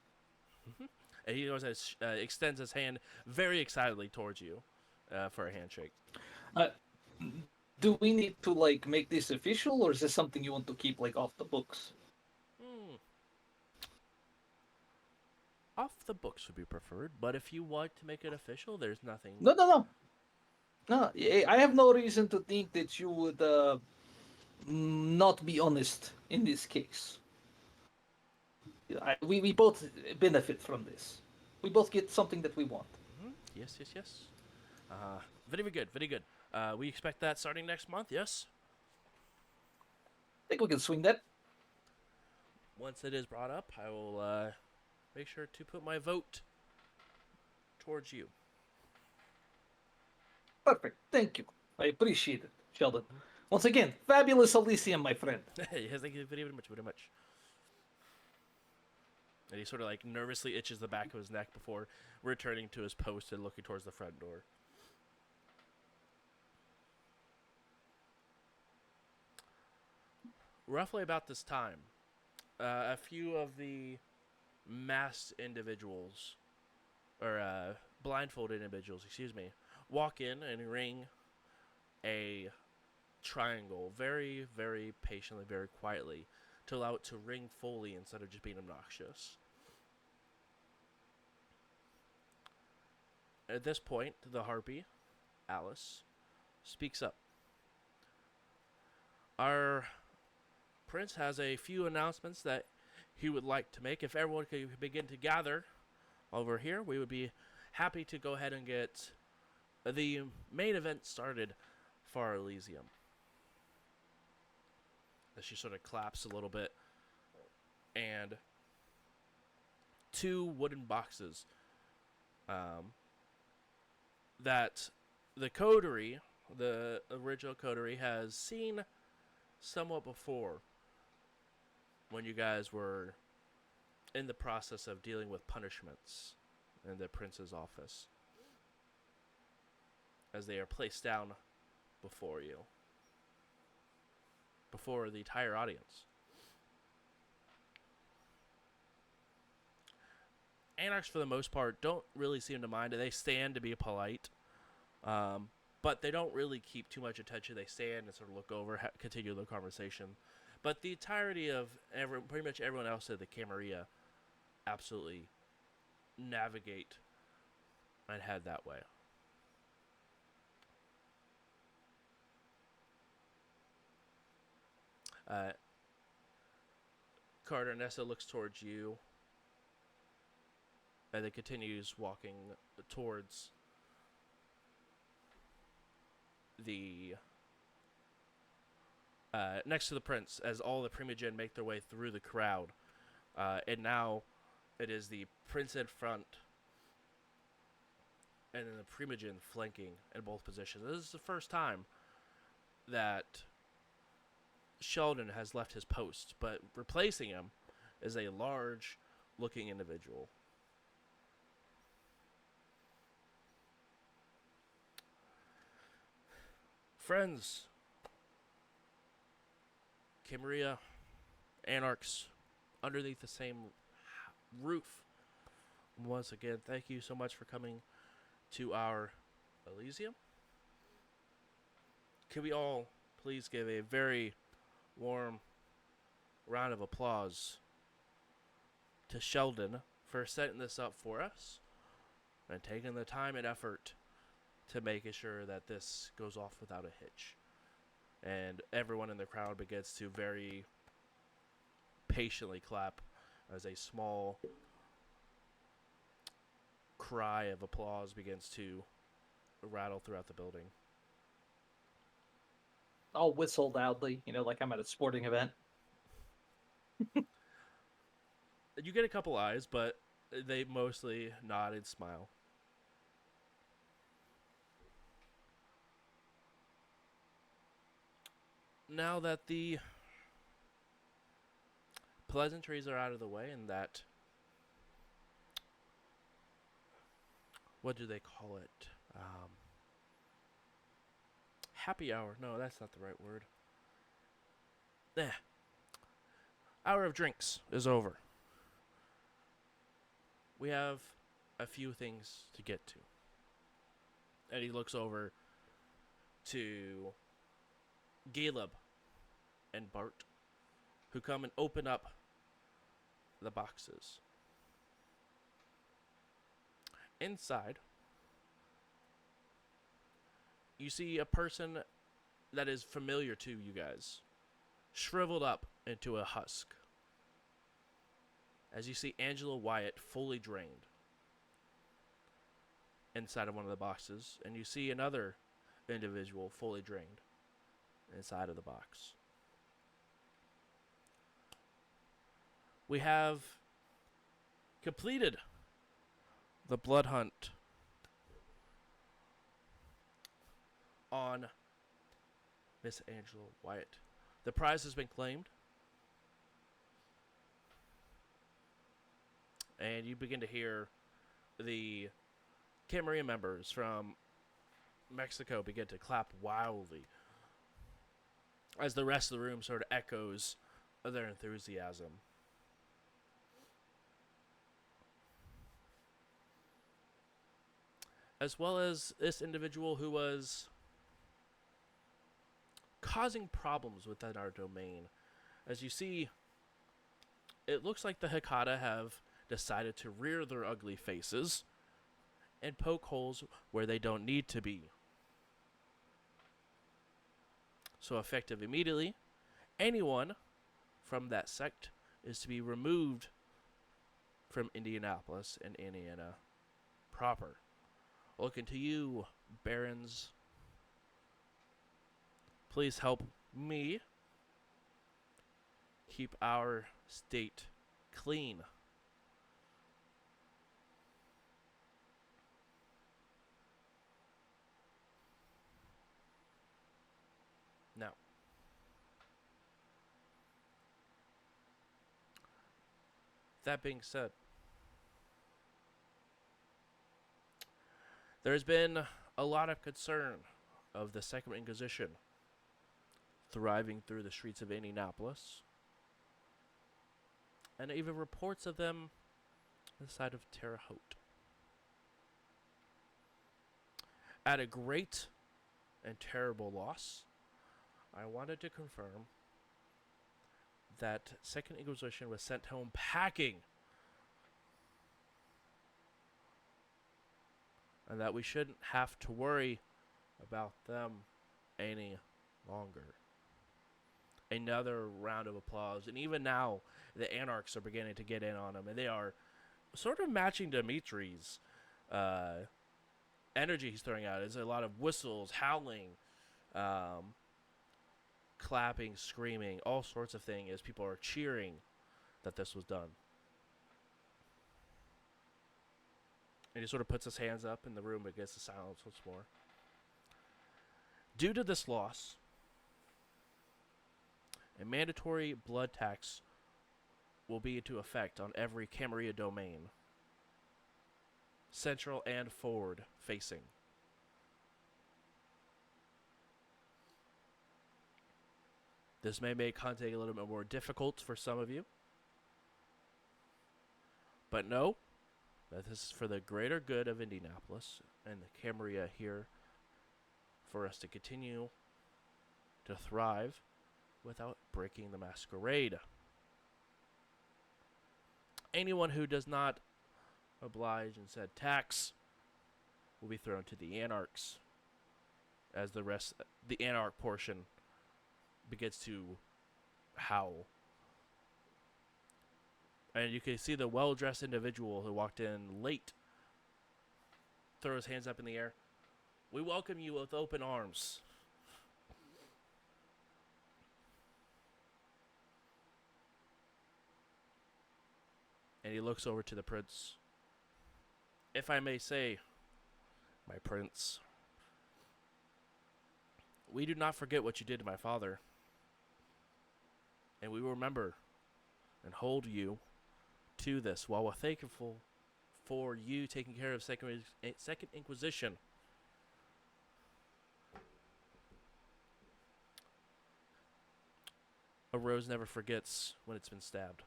And he goes and extends his hand very excitedly towards you for a handshake. Uh, do we need to like make this official, or is this something you want to keep like off the books? Off the books would be preferred, but if you want to make it official, there's nothing. No, no, no. No, I have no reason to think that you would not be honest in this case. We both benefit from this. We both get something that we want. Yes, yes, yes. Very good, very good. We expect that starting next month, yes? I think we can swing that. Once it is brought up, I will make sure to put my vote towards you. Perfect. Thank you. I appreciate it, Sheldon. Once again, fabulous Elysium, my friend. Yes, thank you very much, very much. And he sort of like nervously itches the back of his neck before returning to his post and looking towards the front door. Roughly about this time, a few of the masked individuals, or blindfolded individuals, excuse me, walk in and ring a triangle very, very patiently, very quietly, to allow it to ring fully instead of just being obnoxious. At this point, the harpy, Alice, speaks up. Our prince has a few announcements that he would like to make. If everyone could begin to gather over here, we would be happy to go ahead and get the main event started for Elysium. As she sort of claps a little bit, and two wooden boxes that the coterie, the original coterie, has seen somewhat before when you guys were in the process of dealing with punishments in the prince's office, as they are placed down before you, before the entire audience. Anarchs, for the most part, don't really seem to mind it. They stand to be polite, but they don't really keep too much attention. They stand and sort of look over, continue the conversation. But the entirety of pretty much everyone else at the Camarilla absolutely navigate and head that way. Carter, Nessa looks towards you and then continues walking towards the next to the prince, as all the Primogen make their way through the crowd. And now it is the prince in front and then the Primogen flanking in both positions. This is the first time that Sheldon has left his post, but replacing him is a large-looking individual. Friends, Camarilla, Anarchs, underneath the same roof. Once again, thank you so much for coming to our Elysium. Can we all please give a very warm round of applause to Sheldon for setting this up for us and taking the time and effort to making sure that this goes off without a hitch. And everyone in the crowd begins to very patiently clap as a small cry of applause begins to rattle throughout the building. I'll whistle loudly, like I'm at a sporting event. You get a couple eyes, but they mostly nod and smile. Now that the pleasantries are out of the way and that, what do they call it? Happy hour. No, that's not the right word. Hour of drinks is over. we have a few things to get to. And he looks over to Caleb and Bart, who come and open up the boxes. Inside, you see a person that is familiar to you guys, shriveled up into a husk. As you see Angela Wyatt fully drained inside of one of the boxes, and you see another individual fully drained inside of the box. We have completed the blood hunt on Miss Angela Wyatt. The prize has been claimed, and you begin to hear the Camarilla members from Mexico begin to clap wildly as the rest of the room sort of echoes of their enthusiasm. As well as this individual who was causing problems within our domain. As you see, it looks like the Hecata have decided to rear their ugly faces and poke holes where they don't need to be. So effective immediately, anyone from that sect is to be removed from Indianapolis and Indiana proper. Looking to you, Barons. Please help me keep our state clean. Now, that being said, there's been a lot of concern of the Second Inquisition thriving through the streets of Indianapolis, and even reports of them on the side of Terre Haute. At a great and terrible loss, I wanted to confirm that Second Inquisition was sent home packing, and that we shouldn't have to worry about them any longer. Another round of applause, and even now the Anarchs are beginning to get in on them, and they are sort of matching Dimitri's energy he's throwing out. There's a lot of whistles, howling, clapping, screaming, all sorts of things as people are cheering that this was done. And he sort of puts his hands up in the room against the silence once more. Due to this loss, a mandatory blood tax will be into effect on every Camarilla domain, central and forward facing. This may make hunting a little bit more difficult for some of you, but know that this is for the greater good of Indianapolis and the Camarilla here, for us to continue to thrive without breaking the Masquerade. Anyone who does not oblige and said tax will be thrown to the Anarchs, as the Anarch portion begins to howl. And you can see the well-dressed individual who walked in late throw his hands up in the air. We welcome you with open arms. And he looks over to the prince. If I may say, my prince, we do not forget what you did to my father. And we will remember and hold you to this, while we're thankful for you taking care of Second Inquisition. A rose never forgets when it's been stabbed.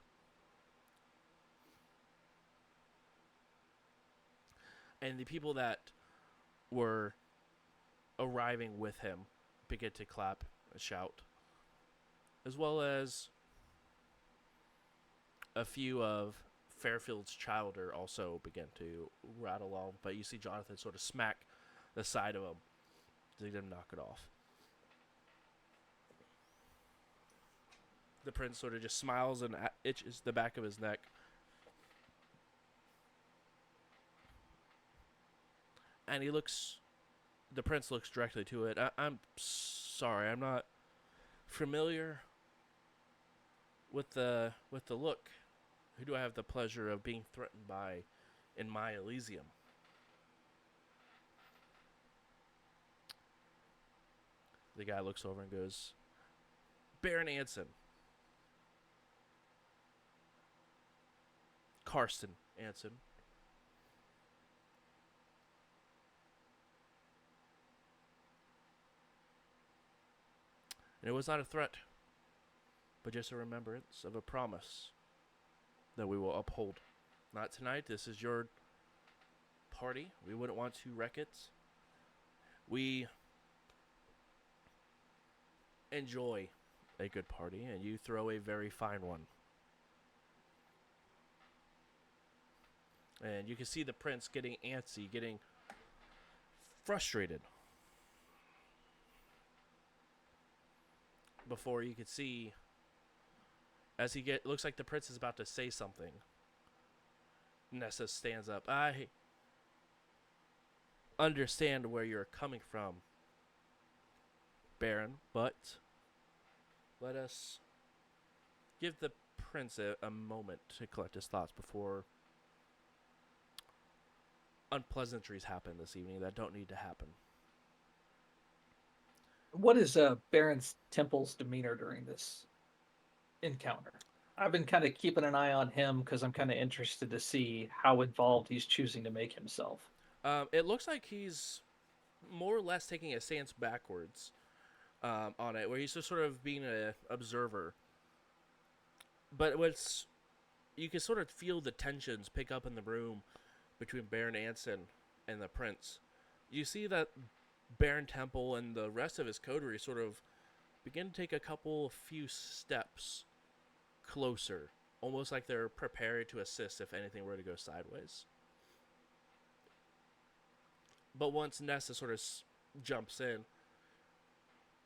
And the people that were arriving with him begin to clap and shout, as well as a few of Fairfield's childer also begin to rattle along. But you see Jonathan sort of smack the side of him to get him knock it off. The prince sort of just smiles and itches the back of his neck. And the prince looks directly to it. I'm sorry, I'm not familiar with the look. Who do I have the pleasure of being threatened by in my Elysium? The guy looks over and goes, Baron Anson. Karsten Anson. And it was not a threat, but just a remembrance of a promise that we will uphold. Not tonight. This is your party. We wouldn't want to wreck it. We enjoy a good party, and you throw a very fine one. And you can see the prince getting antsy, getting frustrated. Before you could see, as looks like the prince is about to say something, Nessa stands up. I understand where you're coming from, Baron, but let us give the prince a moment to collect his thoughts before unpleasantries happen this evening that don't need to happen. What is Baron Temple's demeanor during this encounter? I've been kind of keeping an eye on him because I'm kind of interested to see how involved he's choosing to make himself. It looks like he's more or less taking a stance backwards on it, where he's just sort of being an observer. But you can sort of feel the tensions pick up in the room between Baron Anson and the prince. You see that Baron Temple and the rest of his coterie sort of begin to take a few steps closer, almost like they're prepared to assist if anything were to go sideways. But once Nessa sort of jumps in,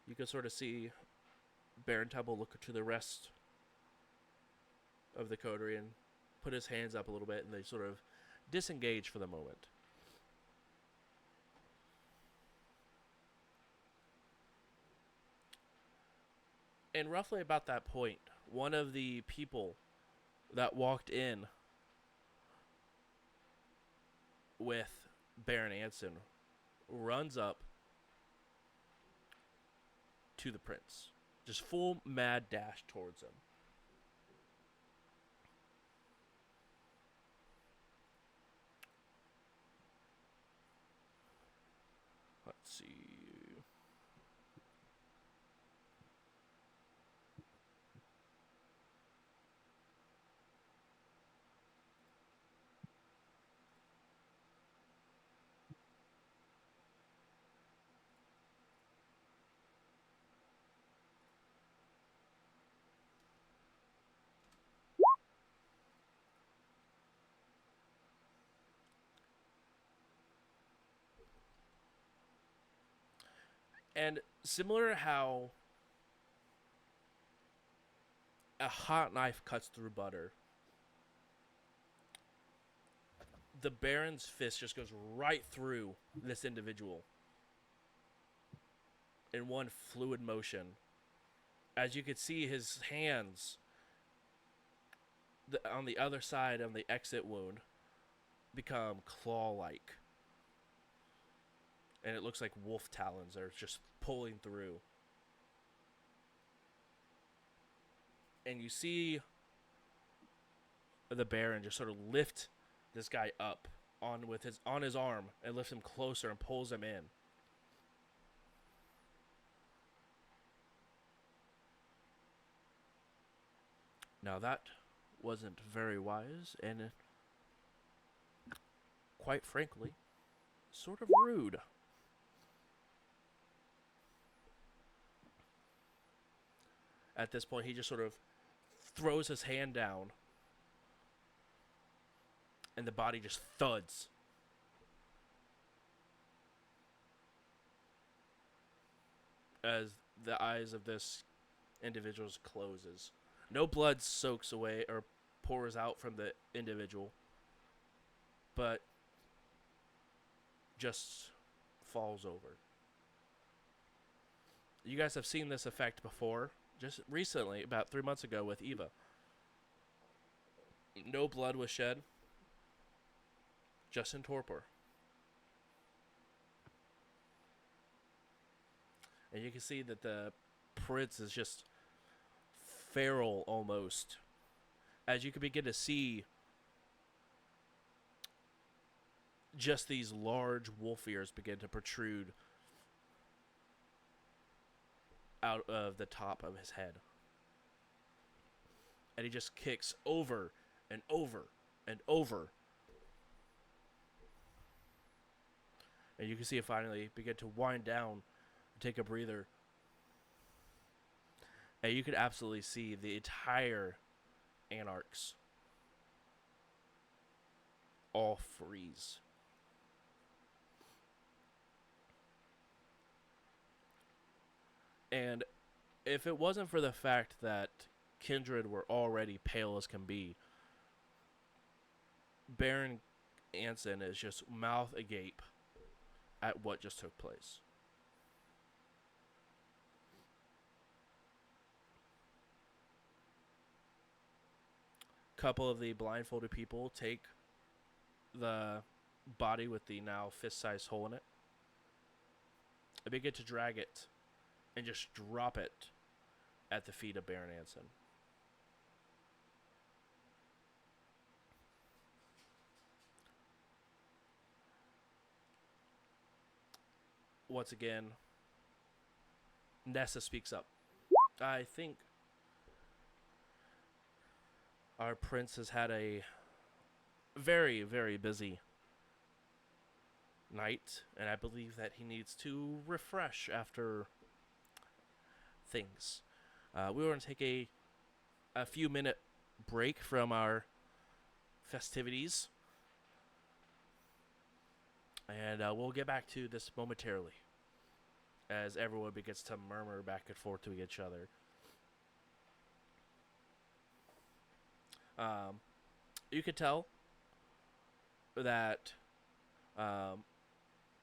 you can sort of see Baron Temple look to the rest of the coterie and put his hands up a little bit, and they sort of disengage for the moment. And roughly about that point, one of the people that walked in with Baron Anson runs up to the prince. Just full mad dash towards him. Let's see. And similar to how a hot knife cuts through butter, the Baron's fist just goes right through this individual in one fluid motion. As you could see, his hands on the other side of the exit wound become claw-like. And it looks like wolf talons are just pulling through. And you see the Baron just sort of lift this guy up on his arm and lifts him closer and pulls him in. Now that wasn't very wise, and quite frankly, sort of rude. At this point, he just sort of throws his hand down, and the body just thuds. As the eyes of this individual closes. No blood soaks away or pours out from the individual, but just falls over. You guys have seen this effect before, just recently, about 3 months ago with Eva. No blood was shed, just in torpor. And you can see that the prince is just feral almost. As you can begin to see just these large wolf ears begin to protrude out of the top of his head. And he just kicks over and over and over. And you can see it finally begin to wind down, take a breather. And you could absolutely see the entire Anarchs all freeze. And if it wasn't for the fact that Kindred were already pale as can be, Baron Anson is just mouth agape at what just took place. Couple of the blindfolded people take the body with the now fist-sized hole in it and begin to drag it and just drop it at the feet of Baron Anson. Once again, Nessa speaks up. I think our prince has had a very, very busy night, and I believe that he needs to refresh after things. We were going to take a few minute break from our festivities, and we'll get back to this momentarily as everyone begins to murmur back and forth to each other. You could tell that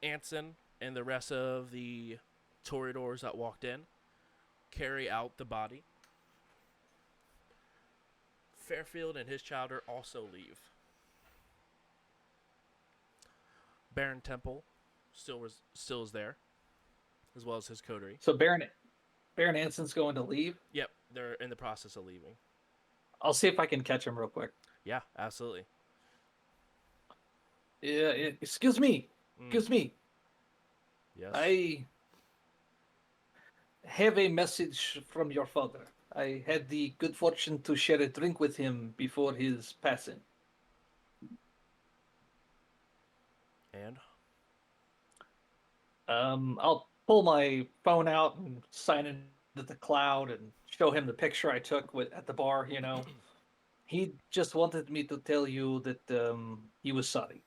Anson and the rest of the Toreadors that walked in carry out the body. Fairfield and his chowder also leave. Baron Temple still is there, as well as his coterie. So Baron Anson's going to leave. Yep, they're in the process of leaving. I'll see if I can catch him real quick. Yeah, absolutely. Yeah, excuse me. Excuse me. Yes. I have a message from your father. I had the good fortune to share a drink with him before his passing. And? I'll pull my phone out and sign into the cloud and show him the picture I took at the bar, you know. He just wanted me to tell you that he was sorry.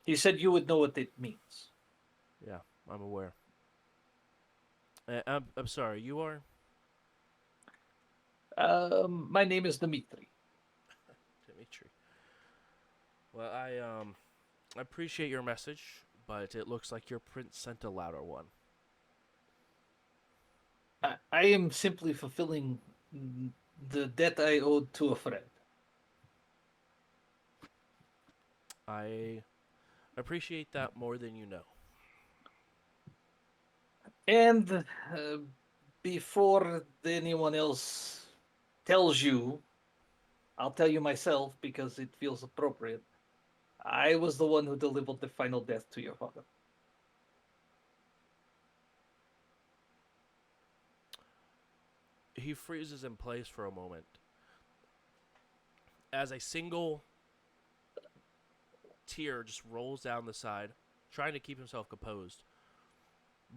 He said you would know what it means. Yeah, I'm aware. I'm sorry, you are? My name is Dmitri. Dimitri. Well, I appreciate your message, but it looks like your prince sent a louder one. I am simply fulfilling the debt I owed to a friend. I appreciate that more than you know. And before anyone else tells you, I'll tell you myself because it feels appropriate. I was the one who delivered the final death to your father. He freezes in place for a moment. as a single tear just rolls down the side, trying to keep himself composed.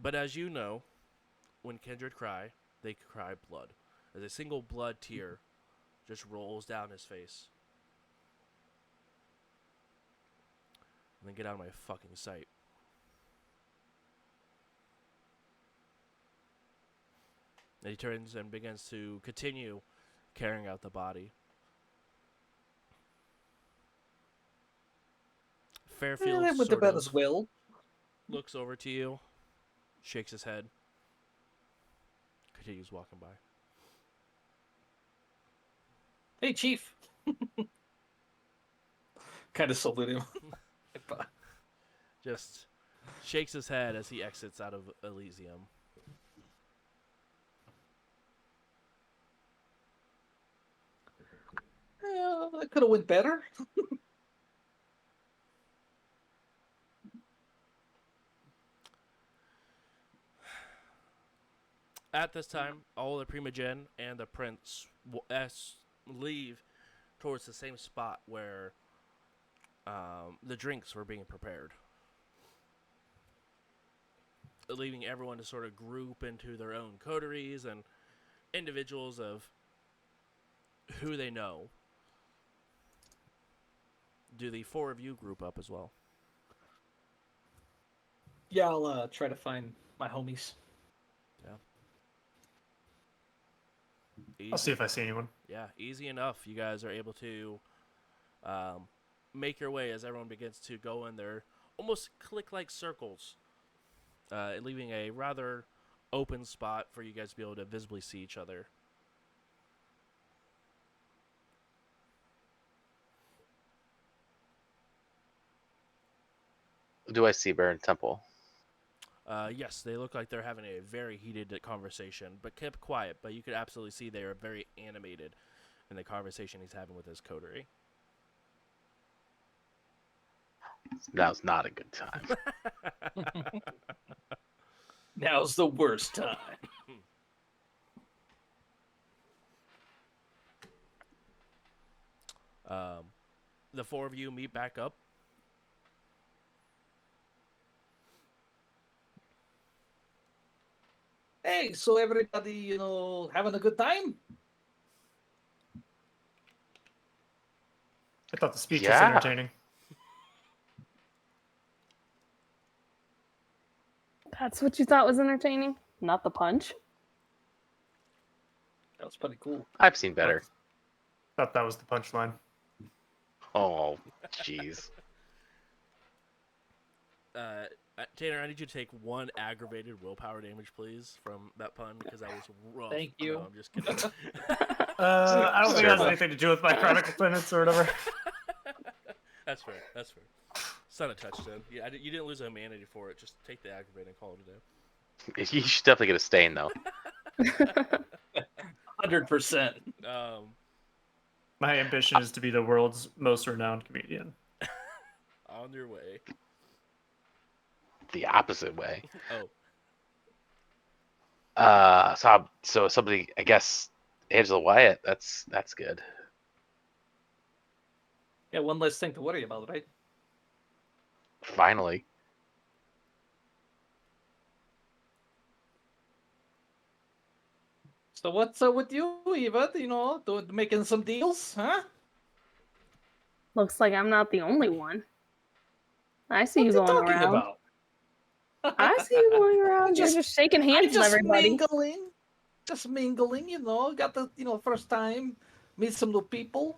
But as you know, when kindred cry, they cry blood. As a single blood tear just rolls down his face. And then get out of my fucking sight. And he turns and begins to continue carrying out the body. Fairfield I went to sort bed of as well. looks over to you, shakes his head, continues walking by. Hey, Chief. Kind of salute him. Just shakes his head as he exits out of Elysium. That could have went better. At this time, all the Primogen and the Prince leave towards the same spot where the drinks were being prepared. Leaving everyone to sort of group into their own coteries and individuals of who they know. Do the four of you group up as well? Yeah, I'll try to find my homies. Yeah. I'll see if I see anyone. Yeah, easy enough. You guys are able to make your way as everyone begins to go in their almost click-like circles, leaving a rather open spot for you guys to be able to visibly see each other. Do I see Baron Temple? Yes, they look like they're having a very heated conversation, but kept quiet. But you could absolutely see they are very animated in the conversation he's having with his coterie. Now's not a good time. Now's the worst time. The four of you meet back up. Hey, so everybody, having a good time? I thought the speech was Yeah. entertaining. That's what you thought was entertaining? Not the punch? That was pretty cool. I've seen better. Thought that was the punchline. Oh, jeez. Tanner, I need you to take one aggravated willpower damage, please, from that pun, because that was rough. Thank you. No, I'm just kidding. I don't think it has Sure. anything to do with my chronicle penance or whatever. That's fair. That's fair. It's not a touchdown. Yeah, you didn't lose a humanity for it. Just take the aggravated and call it a day. You should definitely get a stain, though. 100%. My ambition is to be the world's most renowned comedian. On your way. The opposite way. Oh. So somebody, I guess, Angela Wyatt. That's good. Yeah, one less thing to worry about, right? Finally. So what's up with you, Eva? Making some deals, huh? Looks like I'm not the only one. I see What's you he going talking around. about? I see you going around. You're Just- just shaking hands with everybody. mingling. Just mingling, Got the, first time, meet some new people.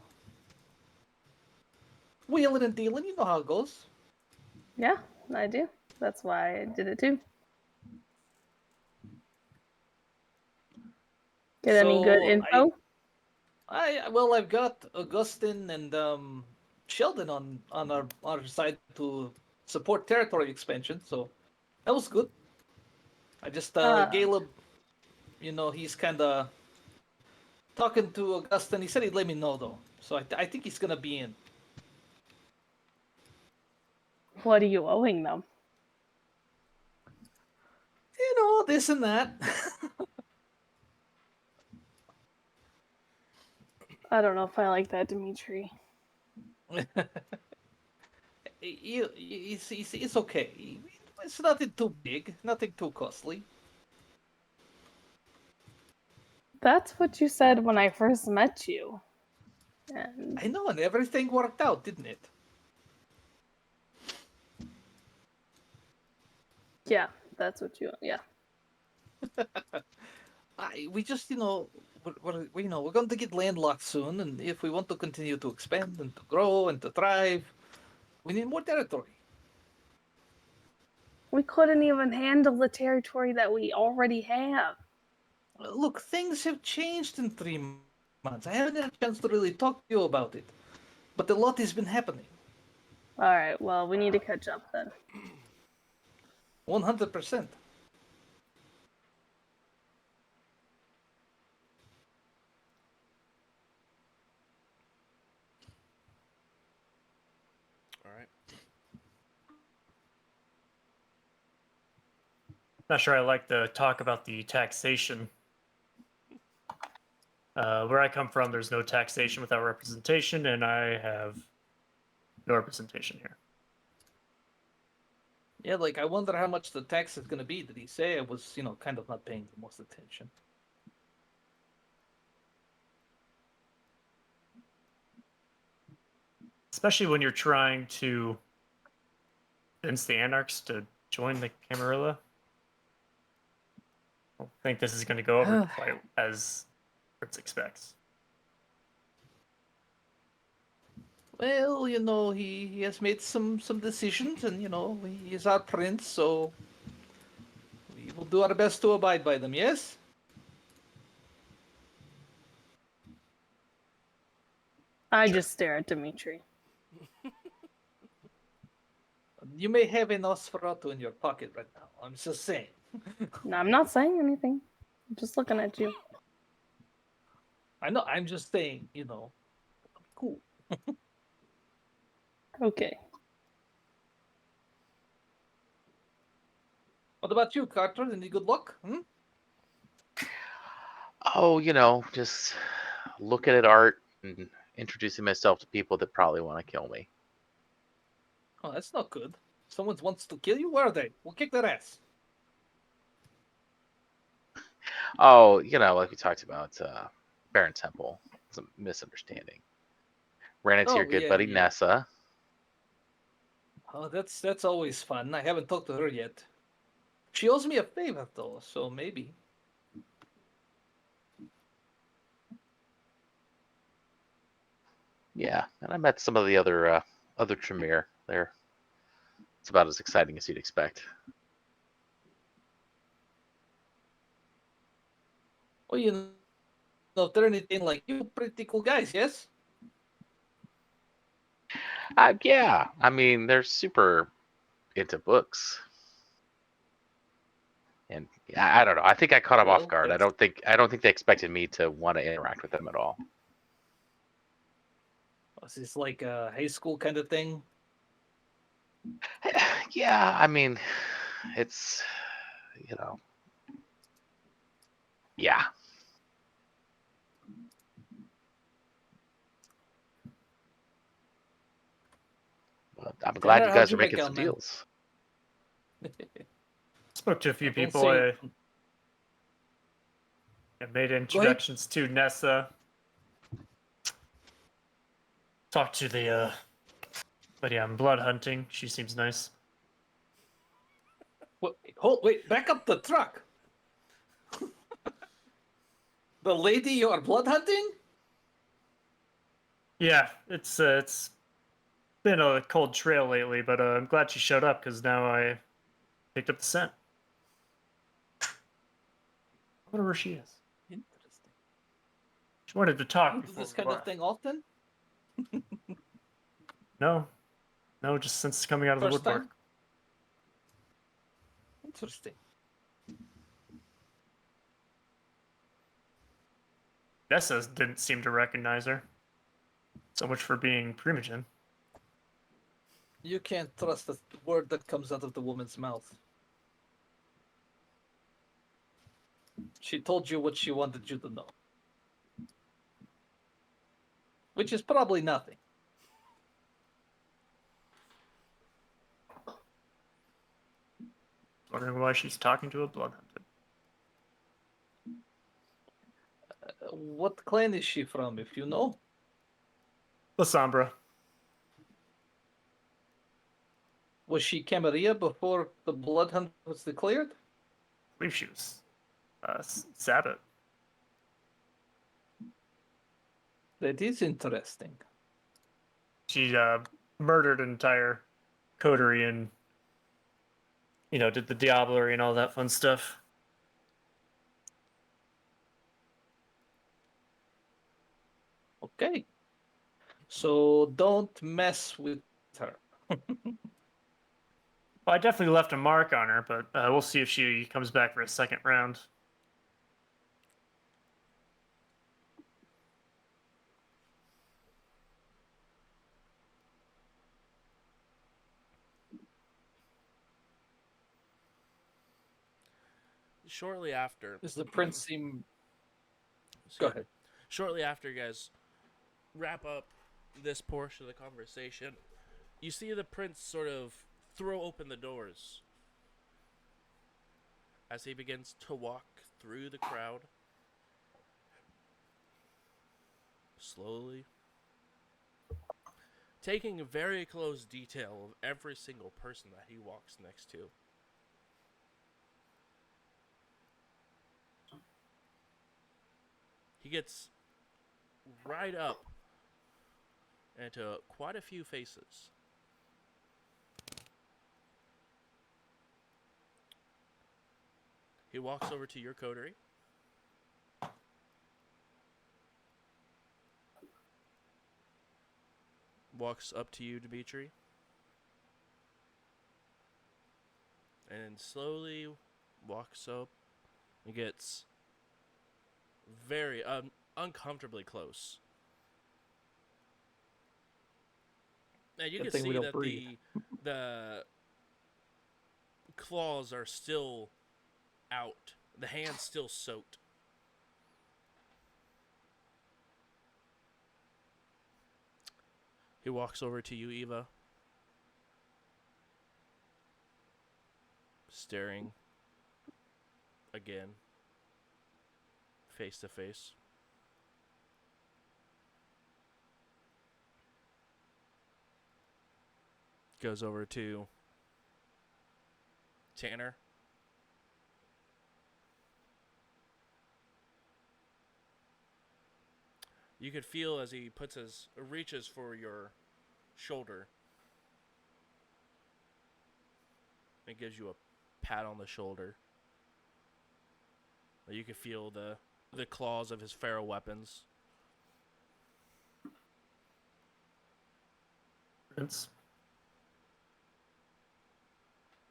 Wheeling and dealing, you know how it goes. Yeah, I do. That's why I did it too. Get any good So, info? I've got Augustine and Sheldon on our side to support territory expansion, so that was good. I just Caleb, he's kind of talking to Augustine. He said he'd let me know though, so I think he's gonna be in. What are you owing them? This and that. I don't know if I like that, Dimitri. It's okay. It's nothing too big, nothing too costly. That's what you said when I first met you. And I know, and everything worked out, didn't it? yeah, that's what you. Yeah. We just, we're going to get landlocked soon, and if we want to continue to expand and to grow and to thrive, we need more territory. We couldn't even handle the territory that we already have. Look, things have changed in 3 months. I haven't had a chance to really talk to you about it, but a lot has been happening. All right, well, we need to catch up then. 100%. All right. Not sure I like the talk about the taxation. Where I come from, there's no taxation without representation, and I have no representation here. Yeah, like, I wonder how much the tax is going to be. Did he say? I was, kind of not paying the most attention. Especially when you're trying to convince the Anarchs to join the Camarilla. I don't think this is going to go over quite as Fritz expects. Well, he has made some decisions, and, he is our prince, so we will do our best to abide by them, yes? I just stare at Dimitri. You may have a Nosferatu in your pocket right now. I'm just saying. No, I'm not saying anything. I'm just looking at you. I know, I'm just saying, cool. Okay. What about you, Carter? Any good luck? Hmm? Oh, just looking at art and introducing myself to people that probably want to kill me. Oh, that's not good. Someone wants to kill you? Where are they? We'll kick their ass. Oh, like we talked about, Baron Temple. It's a misunderstanding. Ran into your Oh, good yeah, buddy yeah. Nessa. Oh, that's always fun. I haven't talked to her yet. She owes me a favor, though, so maybe. Yeah, and I met some of the other Tremere there. It's about as exciting as you'd expect. Well, if they're anything like you, pretty cool guys, yes? Yeah, I mean they're super into books, and I don't know. I think I caught them off Well, guard. that's I don't think they expected me to want to interact with them at all. is this like a high school kind of thing? Yeah, I mean, it's yeah. But I'm glad Tanner, you how'd guys are you make making out, some man? deals. Spoke to a few Well, don't people. say. I made Go ahead. introductions to Nessa. Talked to the but yeah, I'm blood hunting. She seems nice. Wait, back up the truck. The lady you are blood hunting? Yeah, it's been a cold trail lately, but I'm glad she showed up because now I picked up the scent. I wonder where she is. Interesting. She wanted to talk You do before this we kind of left. thing often? No, just since coming out of the First woodwork. time? Interesting. Nessa didn't seem to recognize her. So much for being Primogen. You can't trust the word that comes out of the woman's mouth. She told you what she wanted you to know. which is probably nothing. Wondering why she's talking to a blood hunter. What clan is she from, if you know? La Sombra. Was she Camarilla before the blood hunt was declared? I believe she was Sabbath. That is interesting. She murdered an entire coterie and, did the Diablerie and all that fun stuff. Okay. So don't mess with her. Well, I definitely left a mark on her, but we'll see if she comes back for a second round. Shortly after, Does the prince seem... excuse Go me. ahead. Shortly after you guys wrap up this portion of the conversation, you see the prince sort of throw open the doors as he begins to walk through the crowd. Slowly. Taking very close detail of every single person that he walks next to. He gets right up into quite a few faces. He walks over to your coterie. Walks up to you, Dimitri. And then slowly walks up and gets very uncomfortably close. And you Good can thing we see don't that breathe. the claws are still out. The hand's still soaked. He walks over to you, Eva. Staring again. Face to face. Goes over to Tanner. You could feel as he reaches for your shoulder. And gives you a pat on the shoulder. You can feel the claws of his feral weapons. Prince.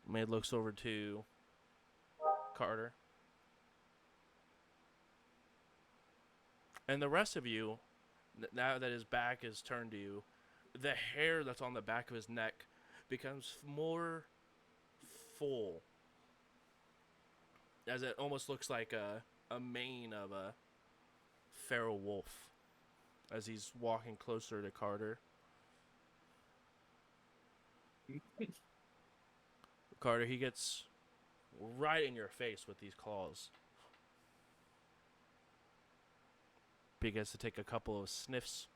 Maid looks over to Carter. And the rest of you, now that his back is turned to you, the hair that's on the back of his neck becomes more full. As it almost looks like a mane of a feral wolf. As he's walking closer to Carter. Carter, he gets right in your face with these claws. Begins to take a couple of sniffs.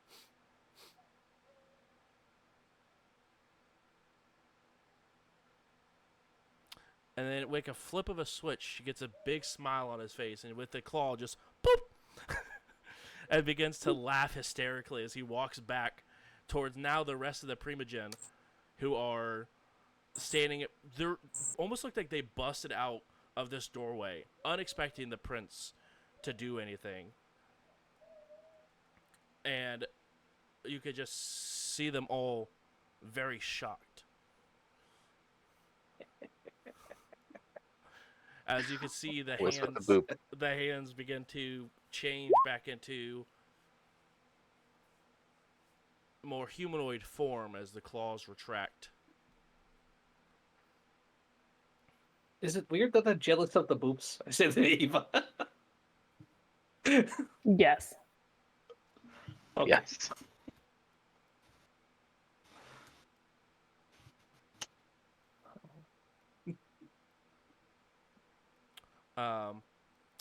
And then, like a flip of a switch, he gets a big smile on his face, and with the claw, just boop, and begins to laugh hysterically as he walks back towards now the rest of the Primogen, who are standing. They're almost look like they busted out of this doorway, unexpecting the prince to do anything. And you could just see them all very shocked. As you can see, the Whisper the hands, boop. the hands begin to change back into more humanoid form as the claws retract. Is it weird that I'm jealous of the boops? I said to Eva. Yes. Okay. Yes.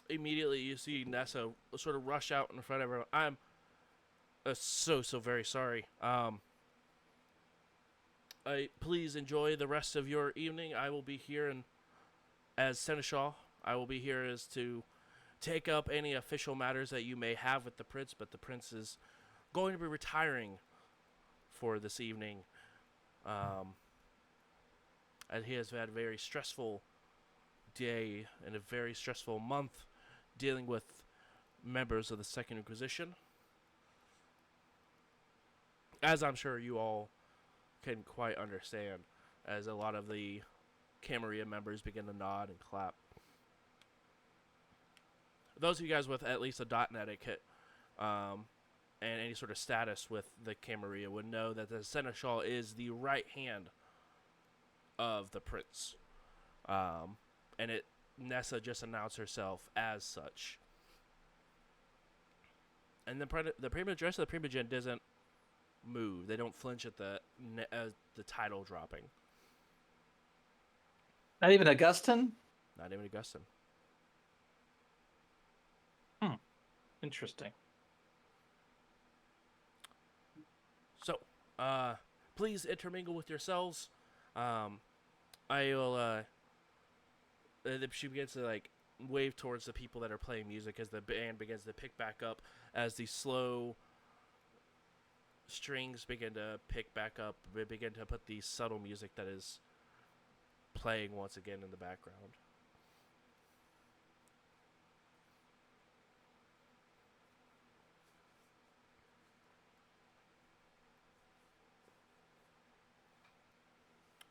Immediately you see Nessa sort of rush out in front of everyone. I'm so very sorry. Please enjoy the rest of your evening. I will be here as Seneschal. I will be here as to take up any official matters that you may have with the prince, but the prince is going to be retiring for this evening. And he has had a very stressful day and a very stressful month dealing with members of the Second Inquisition. As I'm sure you all can quite understand, as a lot of the Camarilla members begin to nod and clap. Those of you guys with at least a .NET etiquette and any sort of status with the Camarilla would know that the Seneschal is the right hand of the prince. And Nessa just announced herself as such. And the rest of the Primogen doesn't move. They don't flinch at the title dropping. Not even Augustin? Not even Augustin. Interesting. So, please intermingle with yourselves. I will, she begins to, wave towards the people that are playing music as the band begins to pick back up, as the slow strings begin to pick back up. They begin to put the subtle music that is playing once again in the background.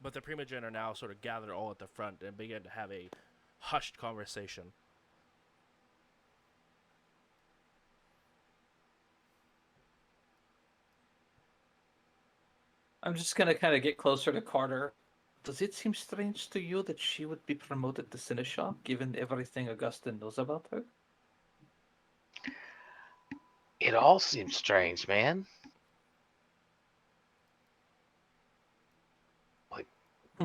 But the Primogen are now sort of gathered all at the front and begin to have a hushed conversation. I'm just going to kind of get closer to Carter. Does it seem strange to you that she would be promoted to Seneschal, given everything Augustin knows about her? It all seems strange, man.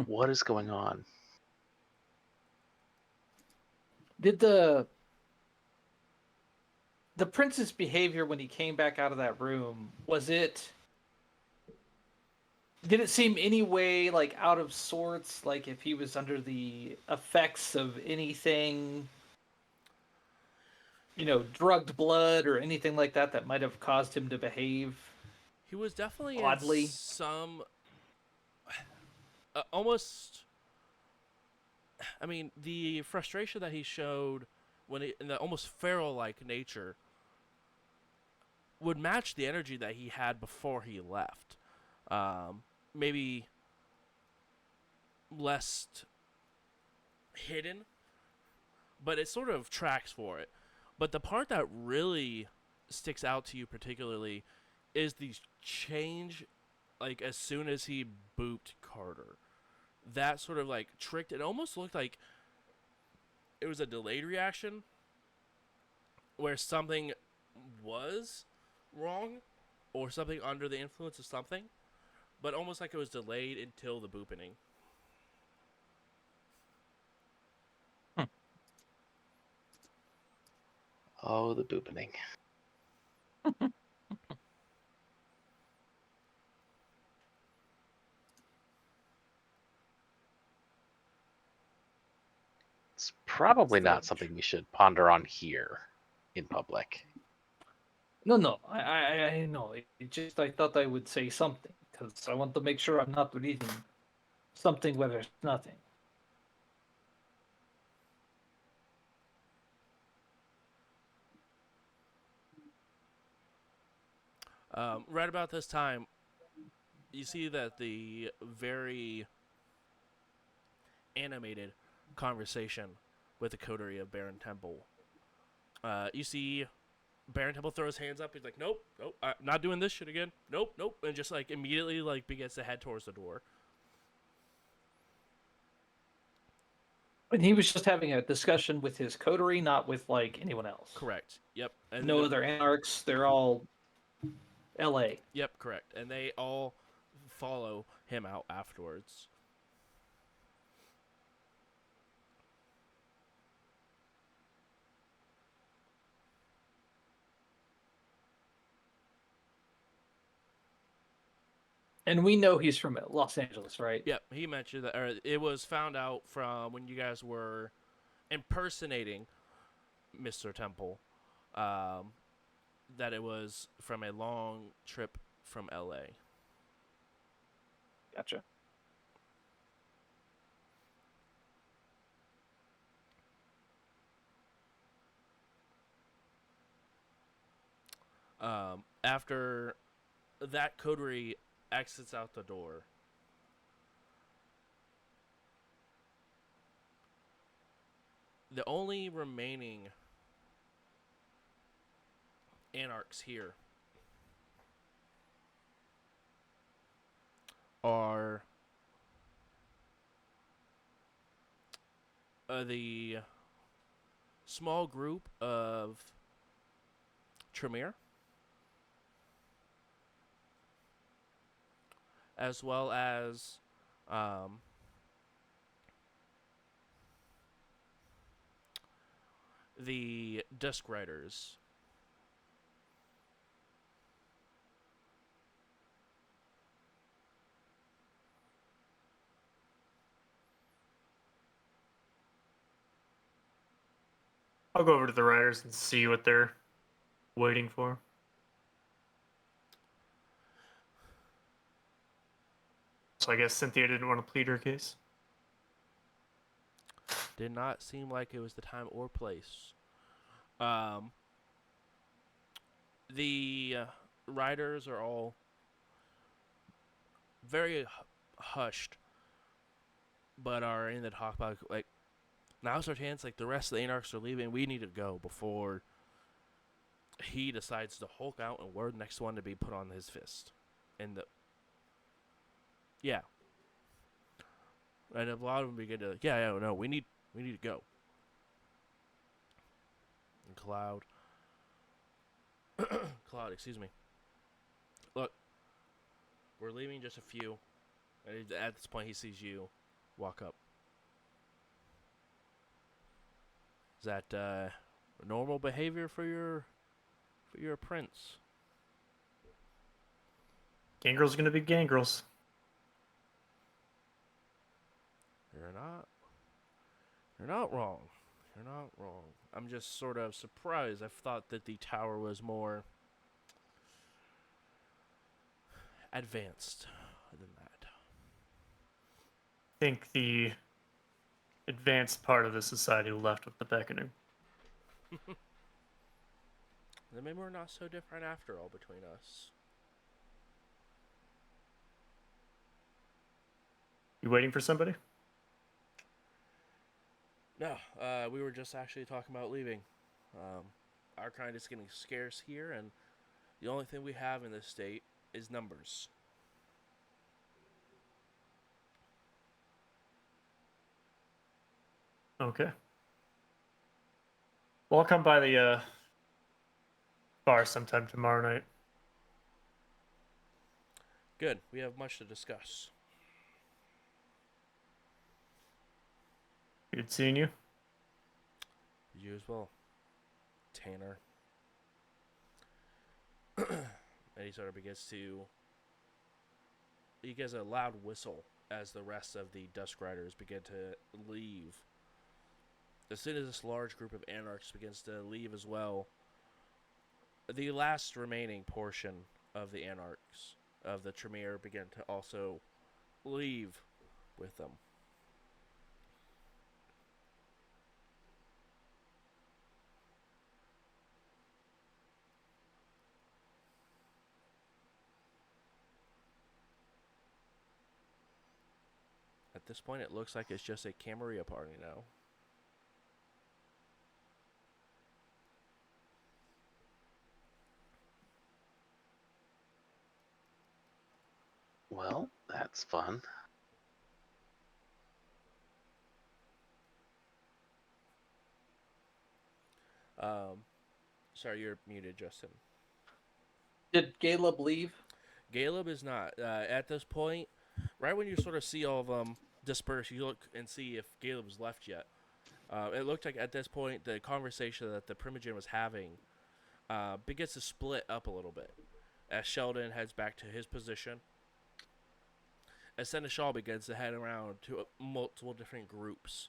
What is going on? Did the prince's behavior when he came back out of that room, did it seem any way out of sorts, like if he was under the effects of anything, drugged blood or anything like that might have caused him to behave He was definitely oddly? in some almost. I mean, the frustration that he showed in the almost feral-like nature would match the energy that he had before he left. Maybe less hidden, but it sort of tracks for it. But the part that really sticks out to you particularly is the change, as soon as he booped Carter. That sort of tricked. It almost looked like it was a delayed reaction where something was wrong or something under the influence of something, but almost like it was delayed until the booping. Oh, the booping. It's probably not something we should ponder on here in public. No, I know. It just, I thought I would say something, because I want to make sure I'm not reading something where there's nothing. Right about this time, you see that the very animated conversation with the coterie of Baron Temple. You see Baron Temple throw his hands up. He's like, nope, I'm not doing this shit again. Nope. And just immediately begins to head towards the door. And he was just having a discussion with his coterie, not with anyone else. Correct. Yep. And no other anarchs. They're all L.A. Yep, correct. And they all follow him out afterwards. And we know he's from Los Angeles, right? Yep, he mentioned that, or it was found out from when you guys were impersonating Mr. Temple, um, that it was from a long trip from L.A. Gotcha. After that, coterie exits out the door. The only remaining anarchs here are the small group of Tremere, as well as um, the disc writers. I'll go over to the riders and see what they're waiting for. So I guess Cynthia didn't want to plead her case. Did not seem like it was the time or place. Um, the riders are all very hushed, but are in the talk about like, now's our chance. Like the rest of the anarchs are leaving, we need to go before he decides to Hulk out and we're the next one to be put on his fist. And yeah, and a lot of them begin to no, we need to go. And Cloud, excuse me. Look, we're leaving just a few. And at this point, he sees you walk up. Is that normal behavior for your prince? Gangrel's gonna be gangrels. You're not wrong. You're not wrong. I'm just sort of surprised. I thought that the tower was more advanced than that. I think the advanced part of the society left with the beckoning. Then maybe we're not so different after all between us. You waiting for somebody? No, we were just actually talking about leaving. Our kind is getting scarce here, and the only thing we have in this state is numbers. Okay. Well, I'll come by the bar sometime tomorrow night. Good. We have much to discuss. Good seeing you. You as well, Tanner. And he sort of begins to. He gives a loud whistle as the rest of the Dusk Riders begin to leave. As soon as this large group of anarchs begins to leave as well, the last remaining portion of the anarchs of the Tremere begin to also leave with them. At this point, it looks like it's just a Camarilla party now. Well, that's fun. Sorry, you're muted, Justin. Did Caleb leave? Caleb is not. At this point, right when you sort of see all of them disperse, you look and see if Caleb's left yet. It looked like at this point the conversation that the Primogen was having begins to split up a little bit as Sheldon heads back to his position as Seneschal begins to head around to multiple different groups.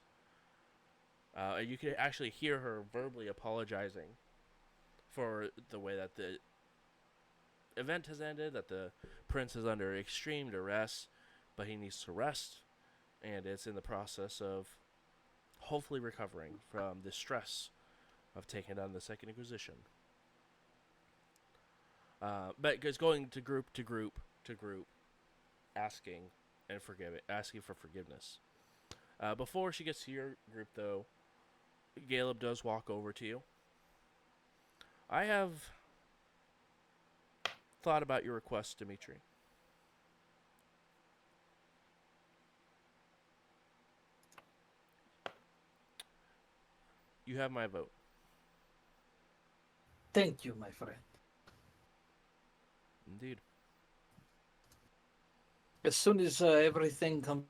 And you can actually hear her verbally apologizing for the way that the event has ended, that the prince is under extreme duress, but he needs to rest, and it's in the process of hopefully recovering from the stress of taking down the Second Inquisition. But it's going to group to group to group, asking for forgiveness. Before she gets to your group, though, Caleb does walk over to you. I have thought about your request, Dimitri. You have my vote. Thank you, my friend. Indeed. As soon as everything comes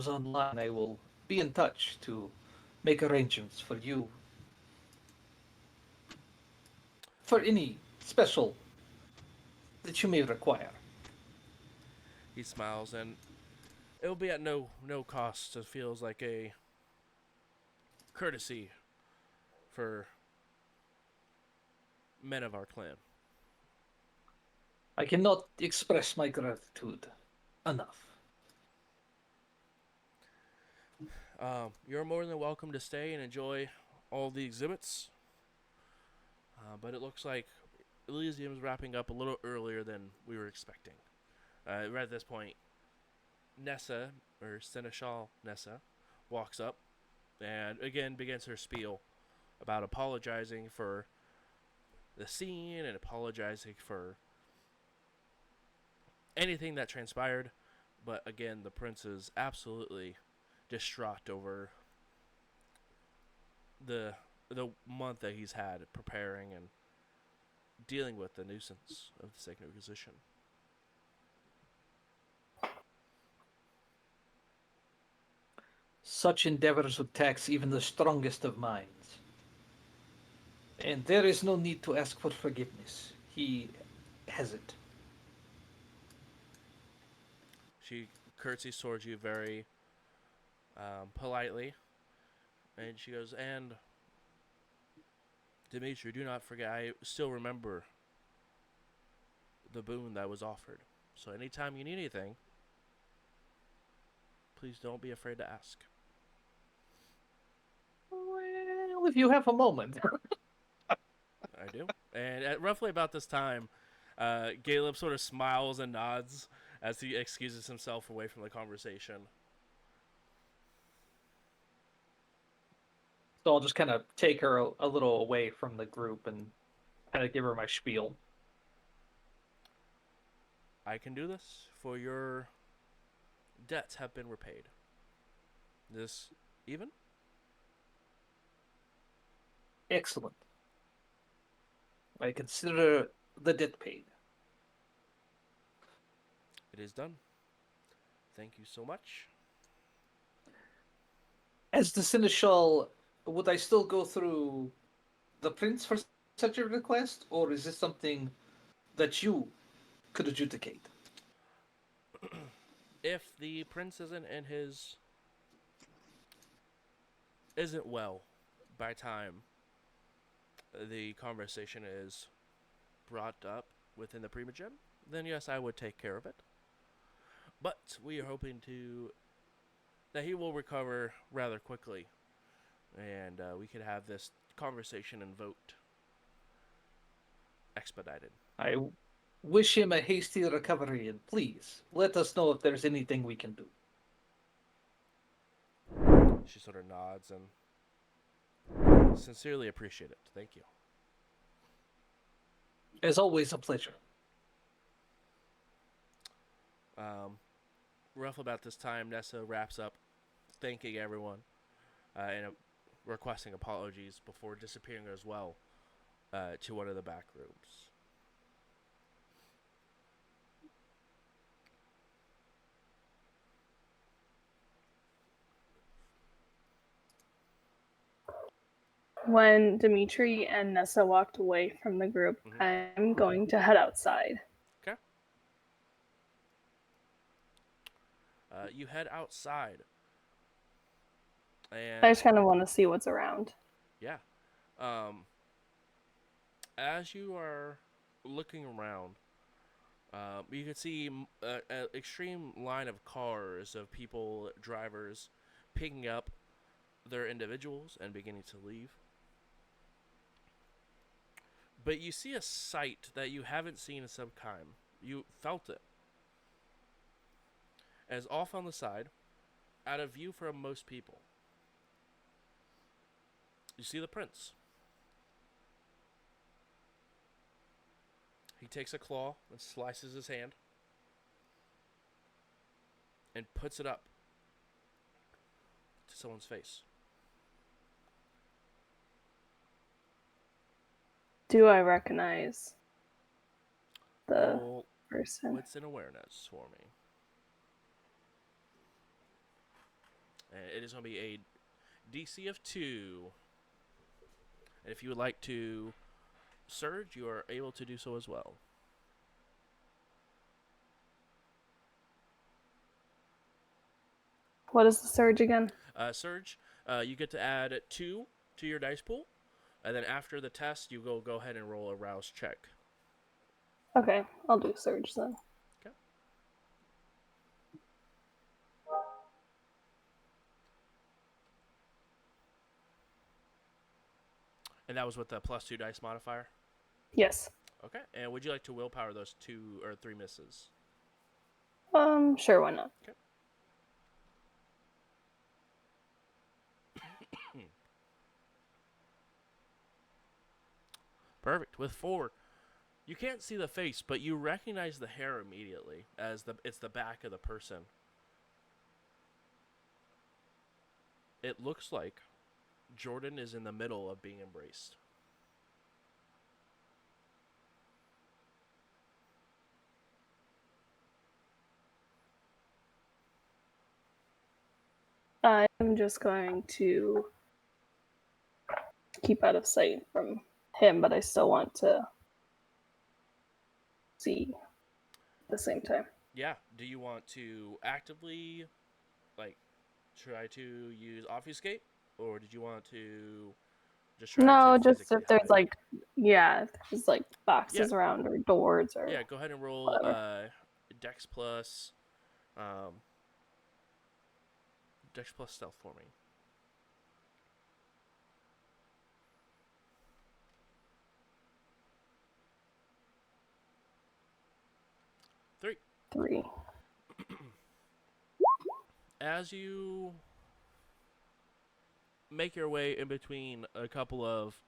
online, I will be in touch to make arrangements for you for any special that you may require. He smiles, and it will be at no cost. It feels like a courtesy for men of our clan. I cannot express my gratitude enough. You're more than welcome to stay and enjoy all the exhibits. But it looks like Elysium is wrapping up a little earlier than we were expecting. Right at this point, Nessa, or Seneschal Nessa, walks up and again begins her spiel about apologizing for the scene and apologizing for anything that transpired. But again, the prince is absolutely distraught over the month that he's had preparing and dealing with the nuisance of the Second Inquisition. Such endeavors would tax even the strongest of minds. And there is no need to ask for forgiveness. He has it. She curtsies towards you very politely, and she goes, and Dimitri, do not forget, I still remember the boon that was offered. So anytime you need anything, please don't be afraid to ask. Well, if you have a moment. I do. And at roughly about this time, Caleb sort of smiles and nods as he excuses himself away from the conversation. So I'll just kind of take her a little away from the group and kind of give her my spiel. I can do this, for your debts have been repaid. This even? Excellent. I consider the debt paid. It is done. Thank you so much. As the Seneschal, would I still go through the prince for such a request, or is this something that you could adjudicate? If the prince isn't well by time the conversation is brought up within the Primogem, then yes, I would take care of it. But we are hoping that he will recover rather quickly, and we could have this conversation and vote expedited. I wish him a hasty recovery, and please let us know if there's anything we can do. She sort of nods and sincerely appreciate it. Thank you. As always, a pleasure. Roughly about this time, Nessa wraps up thanking everyone and requesting apologies before disappearing as well to one of the back rooms. When Dimitri and Nessa walked away from the group, I'm going to head outside. Okay. You head outside, I and just kind of want to see what's around. yeah, um, as you are looking around, you can see an extreme line of cars of people, drivers, picking up their individuals and beginning to leave. But you see a sight that you haven't seen in some time. You felt it. As off on the side, out of view from most people, you see the prince. He takes a claw and slices his hand and puts it up to someone's face. Do I recognize the Roll person? wits and awareness for me. And it is going to be a DC of 2. And if you would like to surge, you are able to do so as well. What is the surge again? Surge, you get to add 2 to your dice pool. And then after the test, you go ahead and roll a rouse check. Okay, I'll do surge then. Okay. And that was with the +2 dice modifier? Yes. Okay. And would you like to willpower those 2 or 3 misses? Sure, why not? Okay. Perfect. With 4, you can't see the face, but you recognize the hair immediately as it's the back of the person. It looks like Jordan is in the middle of being embraced. I'm just going to keep out of sight from him, but I still want to see at the same time. Yeah. Do you want to actively, like, try to use obfuscate, or did you want to just try to No, just physically if there's hide? if there's like Yeah. boxes around or doors or Yeah. Go ahead and roll whatever. Dex plus, um, Dex plus stealth for me. 3. 3. As you make your way in between a couple of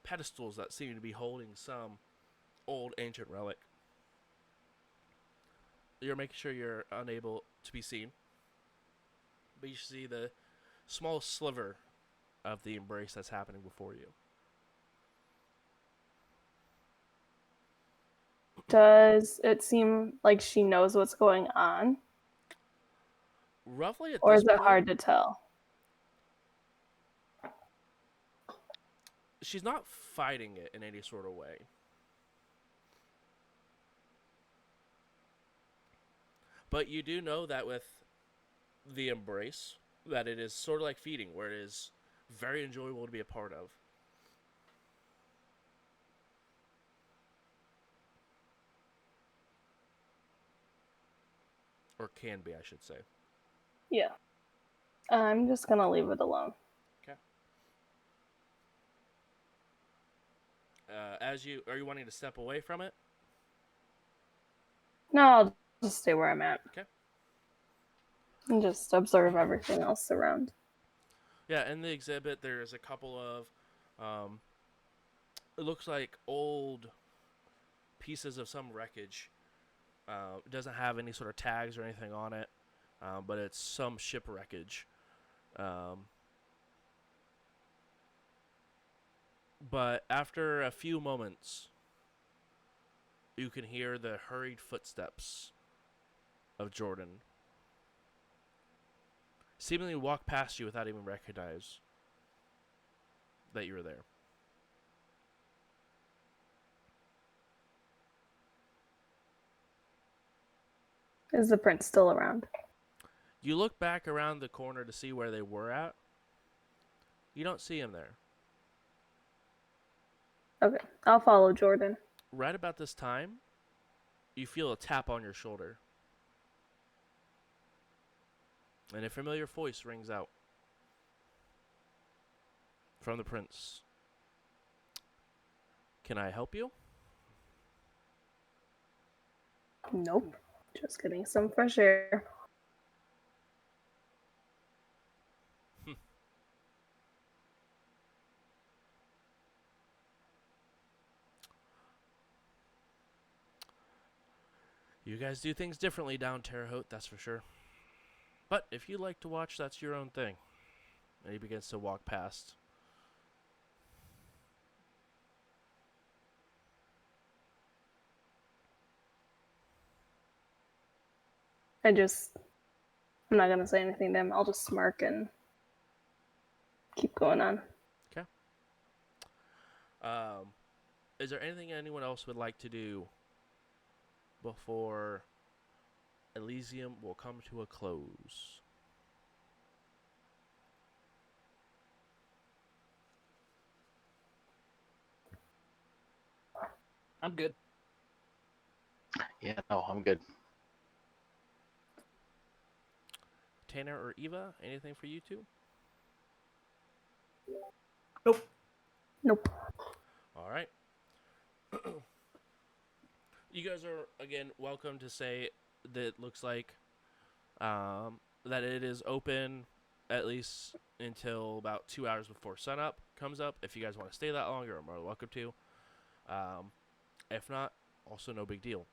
pedestals that seem to be holding some old ancient relic, you're making sure you're unable to be seen, but you see the small sliver of the embrace that's happening before you. Does it seem like she knows what's going on? Roughly at Or this is it point, hard to tell? she's not fighting it in any sort of way. But you do know that with the embrace, that it is sort of like feeding, where it is very enjoyable to be a part of. Or can be, I should say. Yeah. I'm just gonna leave it alone. Okay. Are you wanting to step away from it? No, I'll just stay where I'm at Okay. and just observe everything else around. Yeah, in the exhibit, there's a couple of, it looks like old pieces of some wreckage. It doesn't have any sort of tags or anything on it, but it's some ship wreckage. But after a few moments, you can hear the hurried footsteps of Jordan seemingly walk past you without even recognize that you were there. Is the prince still around? You look back around the corner to see where they were at. You don't see him there. Okay, I'll follow Jordan. Right about this time, you feel a tap on your shoulder. And a familiar voice rings out from the prince. Can I help you? Nope. Just getting some fresh air. You guys do things differently down Terre Haute, that's for sure. But if you like to watch, that's your own thing. And he begins to walk past. I'm not gonna say anything to him. I'll just smirk and keep going on. Okay. Is there anything anyone else would like to do before Elysium will come to a close? I'm good. Yeah, no, I'm good. Tanner or Eva, anything for you two? Nope. Nope. All right. You guys are, again, welcome to say that it looks like that it is open at least until about 2 hours before sunup comes up. If you guys want to stay that long, you're more than welcome to. If not, also no big deal.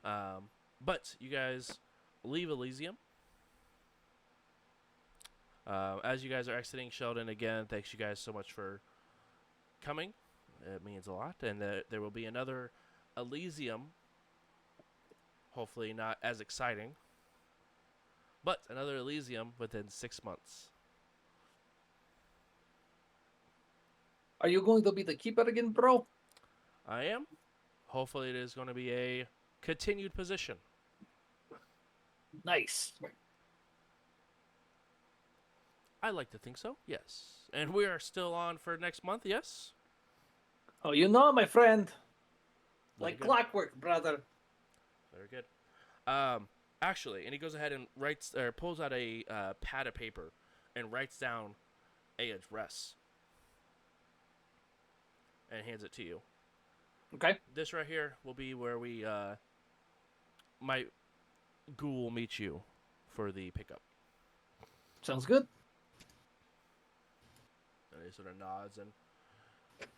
But you guys leave Elysium. As you guys are exiting Sheldon, again, thanks you guys so much for coming. It means a lot. And there will be another Elysium. Hopefully not as exciting. But another Elysium within 6 months. Are you going to be the keeper again, bro? I am. Hopefully it is going to be a continued position. Nice. I like to think so, yes. And we are still on for next month, yes? Oh, you know, my friend. Very Like good. clockwork, brother. Very good. Actually, and he goes ahead and writes or pulls out a pad of paper and writes down a address and hands it to you. Okay. This right here will be where we my ghoul will meet you for the pickup. Sounds good. And he sort of nods and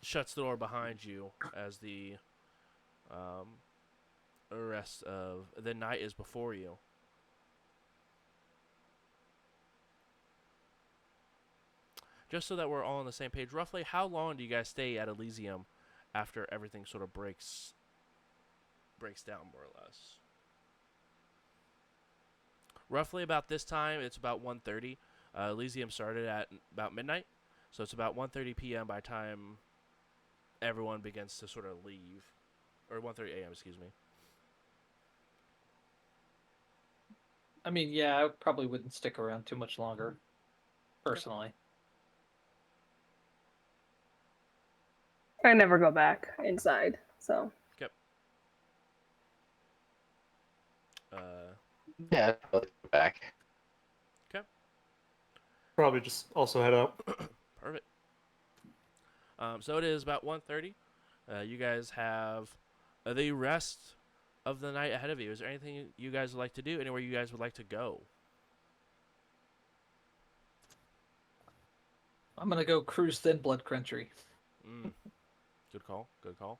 shuts the door behind you as the rest of the night is before you. Just so that we're all on the same page, roughly how long do you guys stay at Elysium after everything sort of breaks down, more or less? Roughly about this time, it's about 1:30. Elysium started at about midnight, so it's about 1:30 p.m. by the time everyone begins to sort of leave. Or 1:30 a.m., excuse me. I mean, yeah, I probably wouldn't stick around too much longer, personally. I never go back inside, so Yep. Yeah, I'll go back. Okay. Probably just also head out. Perfect. So it is about 1:30. You guys have the rest of the night ahead of you. Is there anything you guys would like to do? Anywhere you guys would like to go? I'm gonna go cruise Thin Blood Country. Good call. Good call.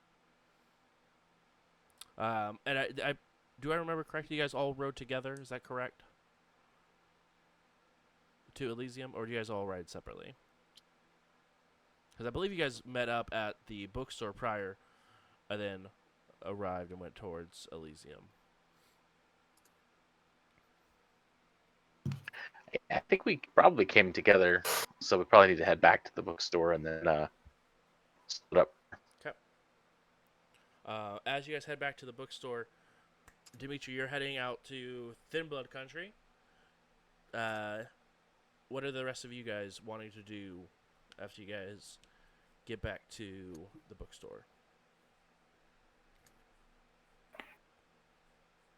And I do I remember correctly? You guys all rode together. Is that correct? To Elysium, or do you guys all ride separately? Because I believe you guys met up at the bookstore prior, and then arrived and went towards Elysium. I think we probably came together, so we probably need to head back to the bookstore and then split up. Okay. As you guys head back to the bookstore, Dimitri, you're heading out to Thin Blood Country. What are the rest of you guys wanting to do after you guys get back to the bookstore?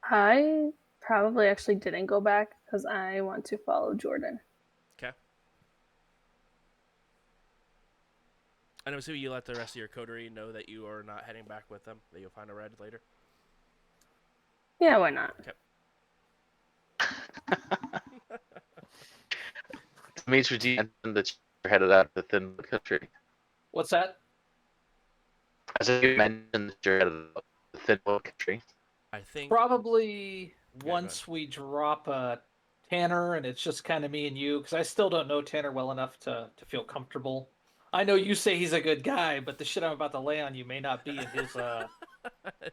I probably actually didn't go back because I want to follow Jordan. Okay. And I'm assuming you let the rest of your coterie know that you are not heading back with them, that you'll find a ride later. Yeah, why not? Okay. Dimitri, do you mention that you're headed out to the Thin Country? What's that? I said you mentioned that you're headed out to the Thin Country. I think. Probably go ahead. once we drop Tanner, and it's just kind of me and you, because I still don't know Tanner well enough to feel comfortable. I know you say he's a good guy, but the shit I'm about to lay on you may not be in his.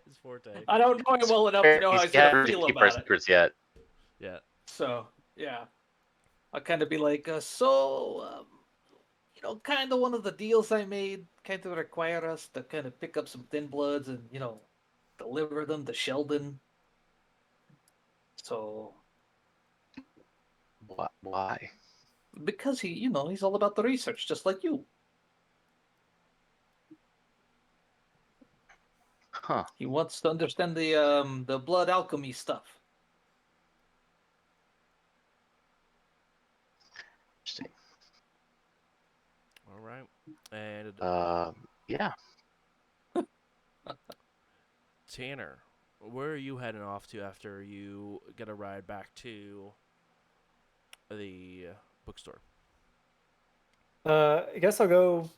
His forte. I don't know him well enough to know how he's gonna feel keep our about it. secrets yet. Yeah. So yeah, I'll kind of be like, kind of one of the deals I made kind of require us to kind of pick up some thin bloods and deliver them to Sheldon. So Why? because he's all about the research, just like you. Huh. He wants to understand the blood alchemy stuff. Interesting. All right. And Yeah. Tanner, where are you heading off to after you get a ride back to the bookstore? I guess I'll go.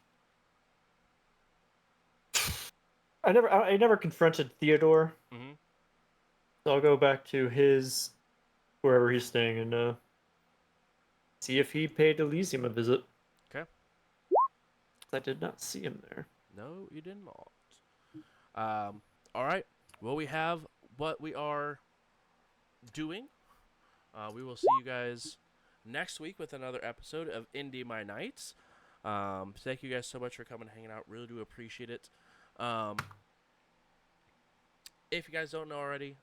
I never confronted Theodore, Mm-hmm. so I'll go back to his wherever he's staying and see if he paid Elysium a visit. Okay. I did not see him there. No, you did not. All right. Well, we have what we are doing. We will see you guys next week with another episode of Indy My Nights. Thank you guys so much for coming and hanging out. Really do appreciate it. If you guys don't know already,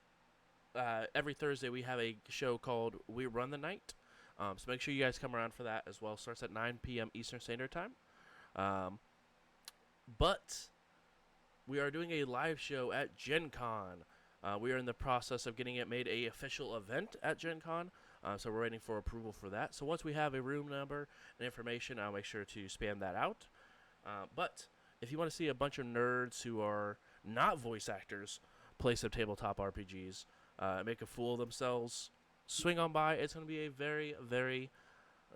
every Thursday we have a show called We Run the Night. So make sure you guys come around for that as well. Starts at 9 p.m. Eastern Standard Time. But we are doing a live show at Gen Con. We are in the process of getting it made a official event at Gen Con. So we're waiting for approval for that. So once we have a room number and information, I'll make sure to spam that out. But if you want to see a bunch of nerds who are not voice actors play some tabletop RPGs, make a fool of themselves, swing on by. It's going to be a very, very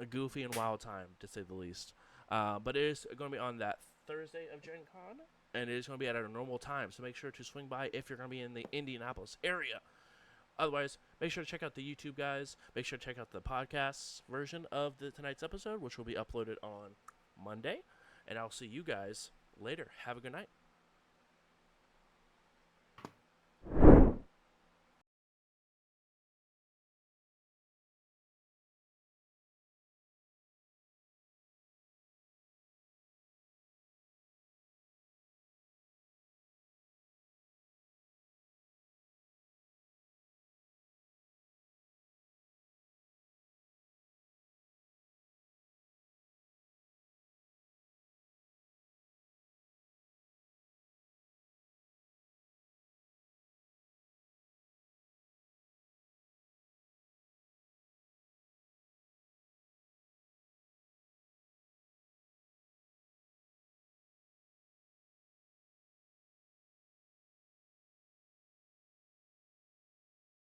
goofy and wild time, to say the least. But it is going to be on that Thursday of Gen Con, and it is going to be at a normal time. So make sure to swing by if you're going to be in the Indianapolis area. Otherwise, make sure to check out the YouTube guys. Make sure to check out the podcast version of tonight's episode, which will be uploaded on Monday. And I'll see you guys later. Have a good night.